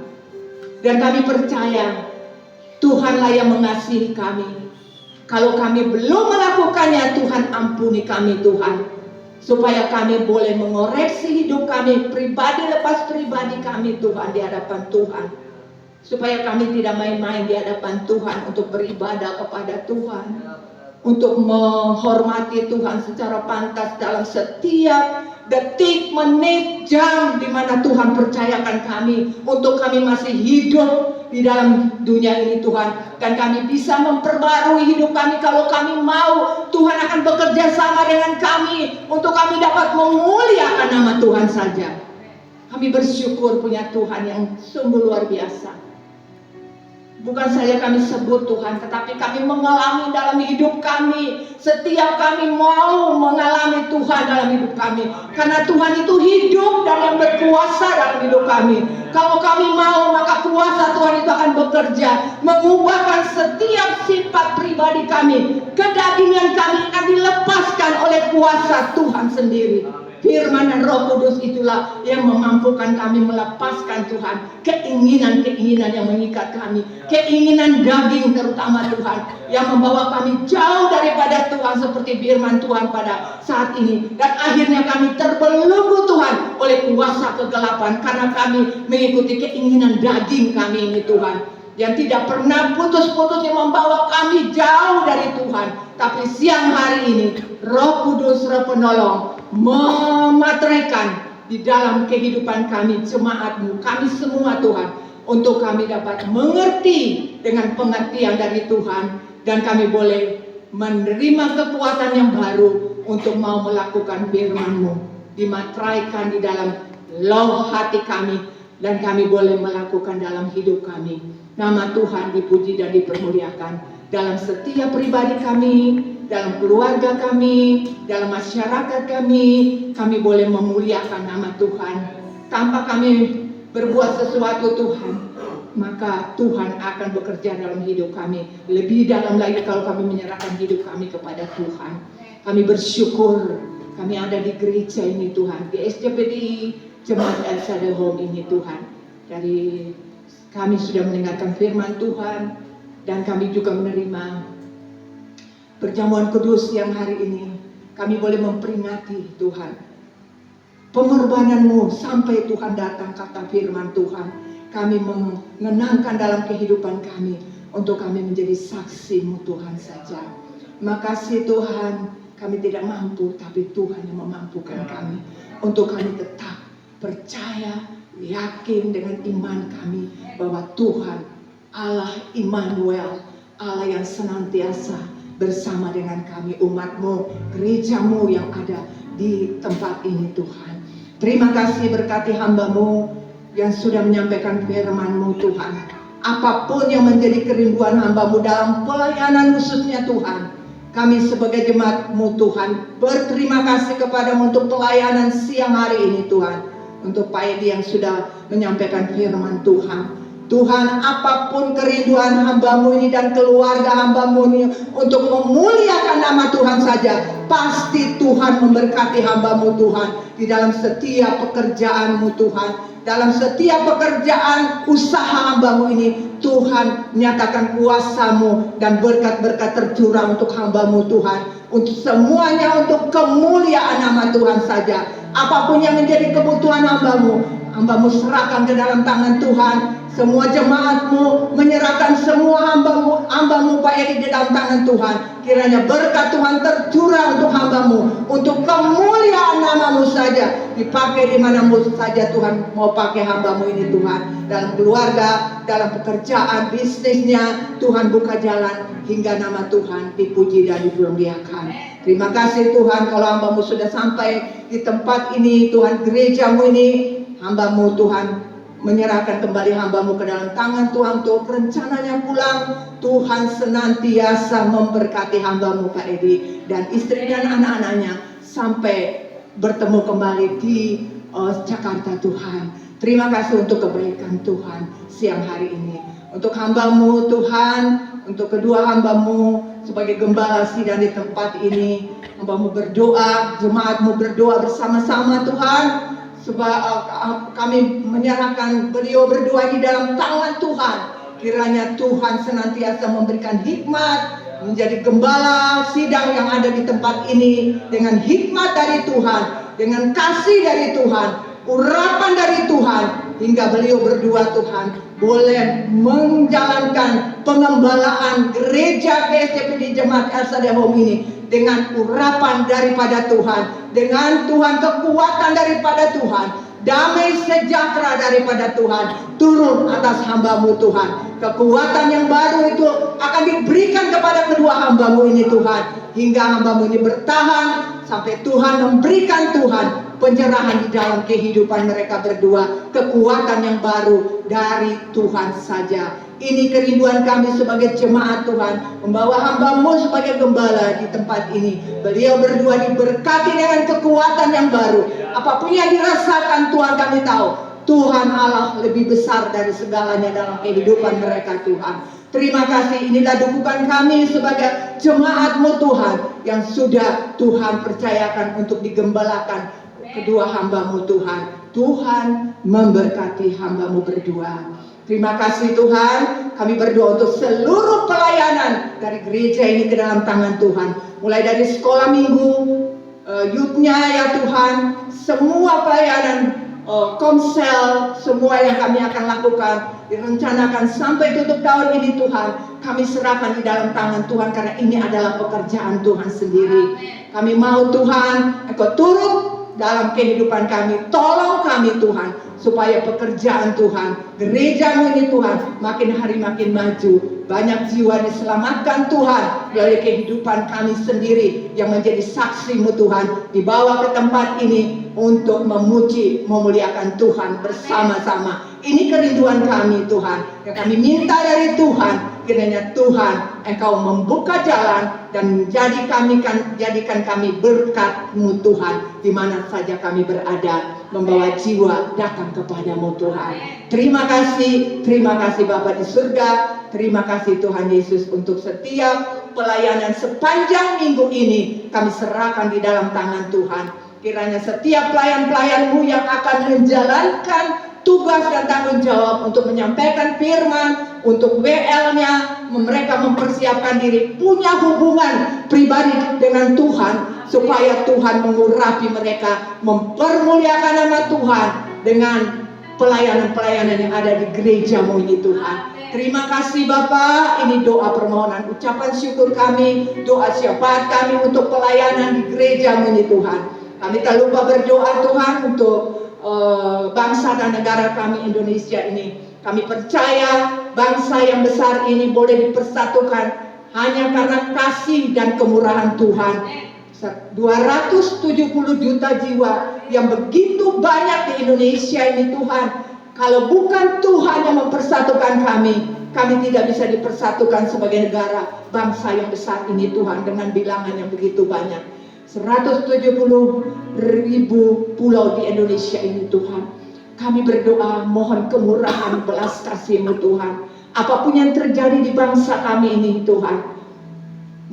Dan kami percaya Tuhanlah yang mengasihi kami. Kalau kami belum melakukannya, Tuhan ampuni kami Tuhan, supaya kami boleh mengoreksi hidup kami pribadi lepas pribadi kami Tuhan di hadapan Tuhan, supaya kami tidak main-main di hadapan Tuhan untuk beribadah kepada Tuhan, untuk menghormati Tuhan secara pantas dalam setiap detik, menit, jam di mana Tuhan percayakan kami untuk kami masih hidup di dalam dunia ini Tuhan. Dan kami bisa memperbarui hidup kami kalau kami mau. Tuhan akan bekerja sama dengan kami untuk kami dapat memuliakan nama Tuhan saja. Kami bersyukur punya Tuhan yang sungguh luar biasa. Bukan saja kami sebut Tuhan, tetapi kami mengalami dalam hidup kami. Setiap kami mau mengalami Tuhan dalam hidup kami, karena Tuhan itu hidup dan yang berkuasa dalam hidup kami. Kalau kami mau, maka kuasa Tuhan itu akan bekerja, mengubahkan setiap sifat pribadi kami. Kedagingan kami akan dilepaskan oleh kuasa Tuhan sendiri. Firman dan Roh Kudus itulah yang memampukan kami melepaskan Tuhan keinginan-keinginan yang mengikat kami, keinginan daging terutama Tuhan, yang membawa kami jauh daripada Tuhan seperti firman Tuhan pada saat ini. Dan akhirnya kami terbelenggu Tuhan oleh kuasa kegelapan karena kami mengikuti keinginan daging kami ini Tuhan, yang tidak pernah putus-putusnya membawa kami jauh dari Tuhan. Tapi siang hari ini Roh Kudus, Roh Penolong memateraikan di dalam kehidupan kami, jemaat-Mu, kami semua Tuhan, untuk kami dapat mengerti dengan pengertian dari Tuhan, dan kami boleh menerima kekuatan yang baru untuk mau melakukan firman-Mu, dimateraikan di dalam loh hati kami, dan kami boleh melakukan dalam hidup kami. Nama Tuhan dipuji dan dipermuliakan dalam setiap pribadi kami, dalam keluarga kami, dalam masyarakat kami boleh memuliakan nama Tuhan. Tanpa kami berbuat sesuatu Tuhan, maka Tuhan akan bekerja dalam hidup kami. Lebih dalam lagi kalau kami menyerahkan hidup kami kepada Tuhan. Kami bersyukur kami ada di gereja ini Tuhan, di SCPDI Jemaat El Shaddai Home ini Tuhan. Dari kami sudah mendengarkan firman Tuhan, dan kami juga menerima perjamuan kudus yang hari ini. Kami boleh memperingati Tuhan pengorbanan-Mu sampai Tuhan datang, kata firman Tuhan. Kami mengenangkan dalam kehidupan kami untuk kami menjadi saksi-Mu Tuhan saja. Makasih Tuhan, kami tidak mampu, tapi Tuhan yang memampukan kami untuk kami tetap percaya, yakin dengan iman kami bahwa Tuhan Allah Immanuel, Allah yang senantiasa bersama dengan kami, umat-Mu, gereja-Mu yang ada di tempat ini Tuhan. Terima kasih, berkati hamba-Mu yang sudah menyampaikan firman-Mu Tuhan. Apapun yang menjadi kerinduan hamba-Mu dalam pelayanan khususnya Tuhan, kami sebagai jemaat-Mu Tuhan berterima kasih kepada-Mu untuk pelayanan siang hari ini Tuhan. Untuk Pak Edi yang sudah menyampaikan firman Tuhan. Tuhan, apapun kerinduan hamba-Mu ini dan keluarga hamba-Mu ini untuk memuliakan nama Tuhan saja, pasti Tuhan memberkati hamba-Mu Tuhan di dalam setiap pekerjaan-Mu Tuhan, dalam setiap pekerjaan usaha hamba-Mu ini. Tuhan, nyatakan kuasa-Mu dan berkat-berkat tercurah untuk hamba-Mu Tuhan, untuk semuanya, untuk kemuliaan nama Tuhan saja. Apapun yang menjadi kebutuhan hamba-Mu serahkan ke dalam tangan Tuhan. Semua jemaat-Mu menyerahkan semua hamba-Mu Pak Pak Edi di dalam tangan Tuhan. Kiranya berkat Tuhan tercurah untuk hamba-Mu, untuk kemuliaan nama-Mu saja, dipakai di mana-Mu saja Tuhan mau pakai hamba-Mu ini Tuhan. Dalam keluarga, dalam pekerjaan, bisnisnya, Tuhan buka jalan hingga nama Tuhan dipuji dan dimuliakan. Terima kasih Tuhan kalau hamba-Mu sudah sampai di tempat ini Tuhan, gereja-Mu ini, hamba-Mu Tuhan menyerahkan kembali hamba-Mu ke dalam tangan Tuhan untuk rencananya pulang. Tuhan senantiasa memberkati hamba-Mu Pak Edi dan istri dan anak-anaknya sampai bertemu kembali di Jakarta Tuhan. Terima kasih untuk kebaikan Tuhan siang hari ini. Untuk hamba-Mu Tuhan, untuk kedua hamba-Mu sebagai gembala sidang di tempat ini, hamba-Mu berdoa, jemaat-Mu berdoa bersama-sama Tuhan. Sebab kami menyerahkan beliau berdua di dalam tangan Tuhan. Kiranya Tuhan senantiasa memberikan hikmat menjadi gembala sidang yang ada di tempat ini dengan hikmat dari Tuhan, dengan kasih dari Tuhan, urapan dari Tuhan, hingga beliau berdua Tuhan boleh menjalankan pengembalaan gereja GSCP di Jemaat El Shaddai Home ini dengan urapan daripada Tuhan, dengan Tuhan kekuatan daripada Tuhan, damai sejahtera daripada Tuhan turun atas hamba-Mu Tuhan. Kekuatan yang baru itu akan diberikan kepada kedua hamba-Mu ini Tuhan, hingga hamba-Mu ini bertahan sampai Tuhan memberikan Tuhan penyerahan di dalam kehidupan mereka berdua, kekuatan yang baru dari Tuhan saja. Ini kerinduan kami sebagai jemaat Tuhan, membawa hamba-Mu sebagai gembala di tempat ini. Beliau berdua diberkati dengan kekuatan yang baru. Apapun yang dirasakan Tuhan, kami tahu Tuhan Allah lebih besar dari segalanya dalam kehidupan mereka Tuhan. Terima kasih, inilah dukungan kami sebagai jemaat-Mu Tuhan yang sudah Tuhan percayakan untuk digembalakan kedua hamba-Mu Tuhan. Tuhan memberkati hamba-Mu berdua. Terima kasih Tuhan, kami berdoa untuk seluruh pelayanan dari gereja ini ke dalam tangan Tuhan. Mulai dari sekolah minggu, youth-nya ya Tuhan, semua pelayanan, komsel, semua yang kami akan lakukan, direncanakan sampai tutup tahun ini Tuhan, kami serahkan di dalam tangan Tuhan, karena ini adalah pekerjaan Tuhan sendiri. Kami mau Tuhan, Engkau turut dalam kehidupan kami, tolong kami Tuhan, supaya pekerjaan Tuhan, gereja-Mu ini Tuhan, makin hari makin maju. Banyak jiwa diselamatkan Tuhan melalui kehidupan kami sendiri yang menjadi saksi-Mu Tuhan, dibawa ke tempat ini untuk memuji, memuliakan Tuhan bersama-sama. Ini kerinduan kami Tuhan, yang kami minta dari Tuhan. Kiranya Tuhan Engkau membuka jalan dan jadikan kami berkat-Mu Tuhan, di mana saja kami berada, membawa jiwa datang kepada-Mu Tuhan. Terima kasih Bapa di surga. Terima kasih Tuhan Yesus untuk setiap pelayanan sepanjang minggu ini kami serahkan di dalam tangan Tuhan. Kiranya setiap pelayan-pelayan-Mu yang akan menjalankan tugas dan tanggung jawab untuk menyampaikan firman, untuk WL-nya, mereka mempersiapkan diri, punya hubungan pribadi dengan Tuhan, supaya Tuhan mengurapi mereka, mempermuliakan nama Tuhan dengan pelayanan-pelayanan yang ada di gereja-Mu ini Tuhan. Terima kasih Bapak, ini doa permohonan, ucapan syukur kami, doa syafaat kami untuk pelayanan di gereja-Mu ini Tuhan. Kami tak lupa berdoa Tuhan untuk bangsa dan negara kami Indonesia ini. Kami percaya bangsa yang besar ini boleh dipersatukan hanya karena kasih dan kemurahan Tuhan. 270 juta jiwa yang begitu banyak di Indonesia ini Tuhan. Kalau bukan Tuhan yang mempersatukan kami tidak bisa dipersatukan sebagai negara bangsa yang besar ini Tuhan, dengan bilangan yang begitu banyak. 170.000 pulau di Indonesia ini Tuhan. Kami berdoa mohon kemurahan belas kasih-Mu Tuhan. Apapun yang terjadi di bangsa kami ini Tuhan,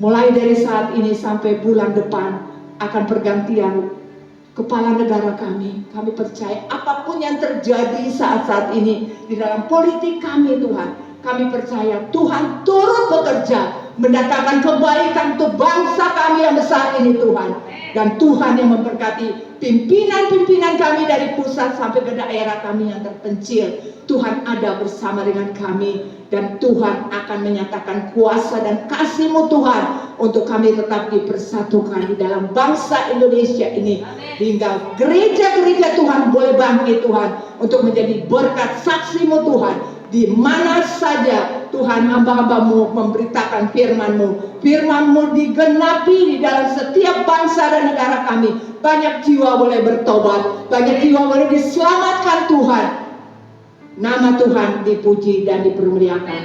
mulai dari saat ini sampai bulan depan akan pergantian kepala negara kami. Kami percaya apapun yang terjadi saat-saat ini di dalam politik kami Tuhan, kami percaya Tuhan turut bekerja mendatangkan kebaikan untuk bangsa kami yang besar ini Tuhan. Dan Tuhan yang memberkati pimpinan-pimpinan kami dari pusat sampai ke daerah kami yang terpencil. Tuhan ada bersama dengan kami, dan Tuhan akan menyatakan kuasa dan kasih-Mu Tuhan untuk kami tetap dipersatukan di dalam bangsa Indonesia ini, hingga gereja-gereja Tuhan boleh bangkit Tuhan untuk menjadi berkat saksi-Mu Tuhan. Di mana saja Tuhan hamba-hamba-Mu memberitakan firman-Mu, firman-Mu digenapi di dalam setiap bangsa dan negara kami. Banyak jiwa boleh bertobat, banyak jiwa boleh diselamatkan Tuhan. Nama Tuhan dipuji dan dipermuliakan.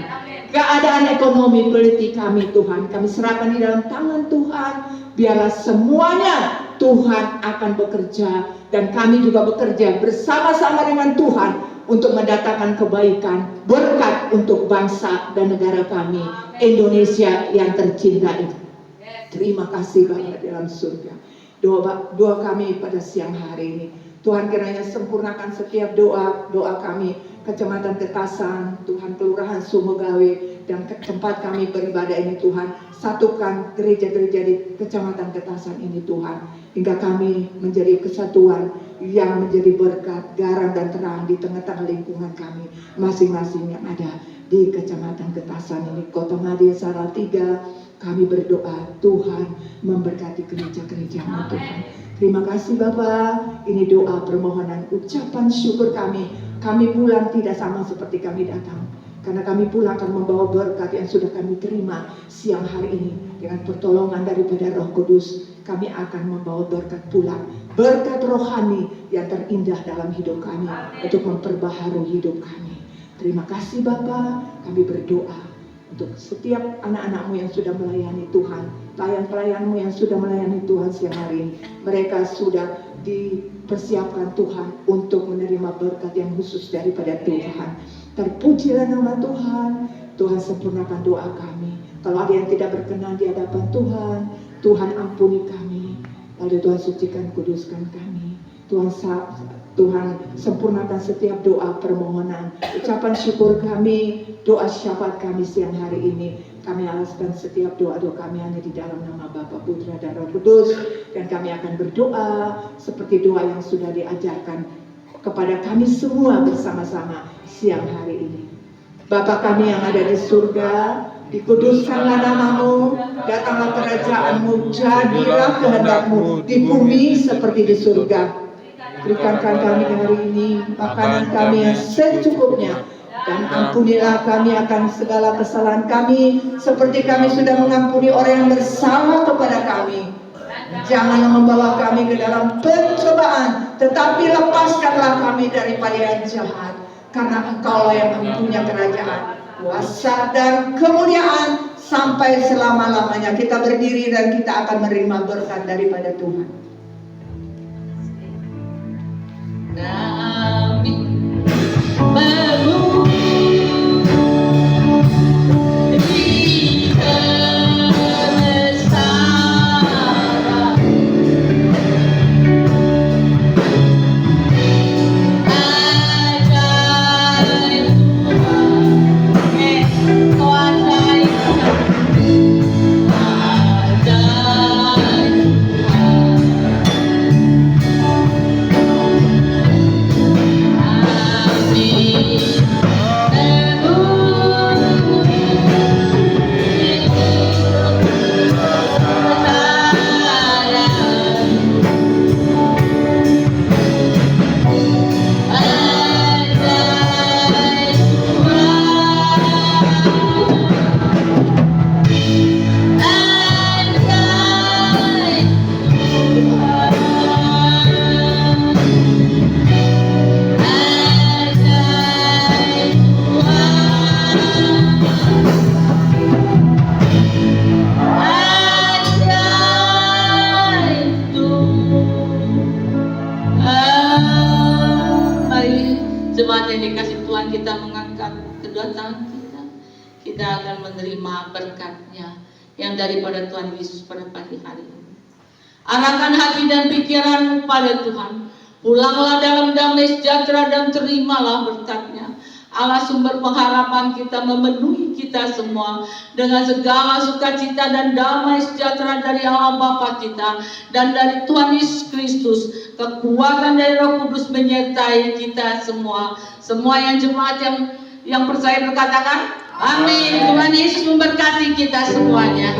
Keadaan ekonomi politik kami Tuhan, kami serahkan di dalam tangan Tuhan. Biarlah semuanya Tuhan akan bekerja, dan kami juga bekerja bersama-sama dengan Tuhan untuk mendatangkan kebaikan, berkat untuk bangsa dan negara kami, Indonesia yang tercinta itu. Terima kasih Bapa dalam surga. Doa kami pada siang hari ini, Tuhan kiranya sempurnakan setiap doa kami, Kecamatan Getasan, Tuhan Kelurahan Sumogawe, dan tempat kami beribadah ini Tuhan. Satukan gereja-gereja di Kecamatan Getasan ini Tuhan, hingga kami menjadi kesatuan yang menjadi berkat, garam dan terang di tengah-tengah lingkungan kami masing-masing yang ada di Kecamatan Getasan ini, Kota Madia Salatiga. Kami berdoa Tuhan memberkati gereja-gereja-Mu Tuhan. Terima kasih Bapak. Ini doa permohonan ucapan syukur kami. Kami pulang tidak sama seperti kami datang, karena kami pulang akan membawa berkat yang sudah kami terima siang hari ini. Dengan pertolongan daripada Roh Kudus, kami akan membawa berkat pulang, berkat rohani yang terindah dalam hidup kami, untuk memperbaharui hidup kami. Terima kasih Bapa. Kami berdoa untuk setiap anak-anak-Mu yang sudah melayani Tuhan, pelayan-pelayan-Mu yang sudah melayani Tuhan siang hari ini. Mereka sudah dipersiapkan Tuhan untuk menerima berkat yang khusus daripada Tuhan. Terpujilah nama Tuhan. Tuhan sempurnakan doa kami. Kalau ada yang tidak berkenan di hadapan Tuhan, Tuhan ampuni kami. Lalu Tuhan sucikan, kuduskan kami. Tuhan sempurnakan setiap doa permohonan, ucapan syukur kami, doa syafaat kami siang hari ini. Kami alaskan setiap doa-doa kami hanya di dalam nama Bapa, Putra, dan Roh Kudus. Dan kami akan berdoa seperti doa yang sudah diajarkan kepada kami semua bersama-sama siang hari ini. Bapa kami yang ada di surga, dikuduskanlah nama-Mu, datanglah kerajaan-Mu, jadilah kehendak-Mu di bumi seperti di surga. Berikankan kami hari ini makanan kami yang secukupnya, dan ampunilah kami akan segala kesalahan kami, seperti kami sudah mengampuni orang yang bersalah kepada kami. Janganlah membawa kami ke dalam pencobaan, tetapi lepaskanlah kami daripada yang jahat. Karena Engkaulah yang mempunyai kerajaan, kuasa, dan kemuliaan sampai selama-lamanya. Kita berdiri dan kita akan menerima berkat daripada Tuhan. Kami jemaat yang dikasih Tuhan, kita mengangkat kedua tangan kita. Kita akan menerima berkatnya yang daripada Tuhan Yesus pada pagi hari ini. Arahkan hati dan pikiranmu pada Tuhan. Pulanglah dalam damai sejahtera dan terimalah berkatnya. Allah sumber pengharapan kita, memenuhi kita semua dengan segala sukacita dan damai sejahtera dari Allah Bapa kita dan dari Tuhan Yesus Kristus. Kekuatan dari Roh Kudus menyertai kita semua. Semua yang jemaat yang percaya berkatakan amin. Tuhan Yesus memberkati kita semuanya.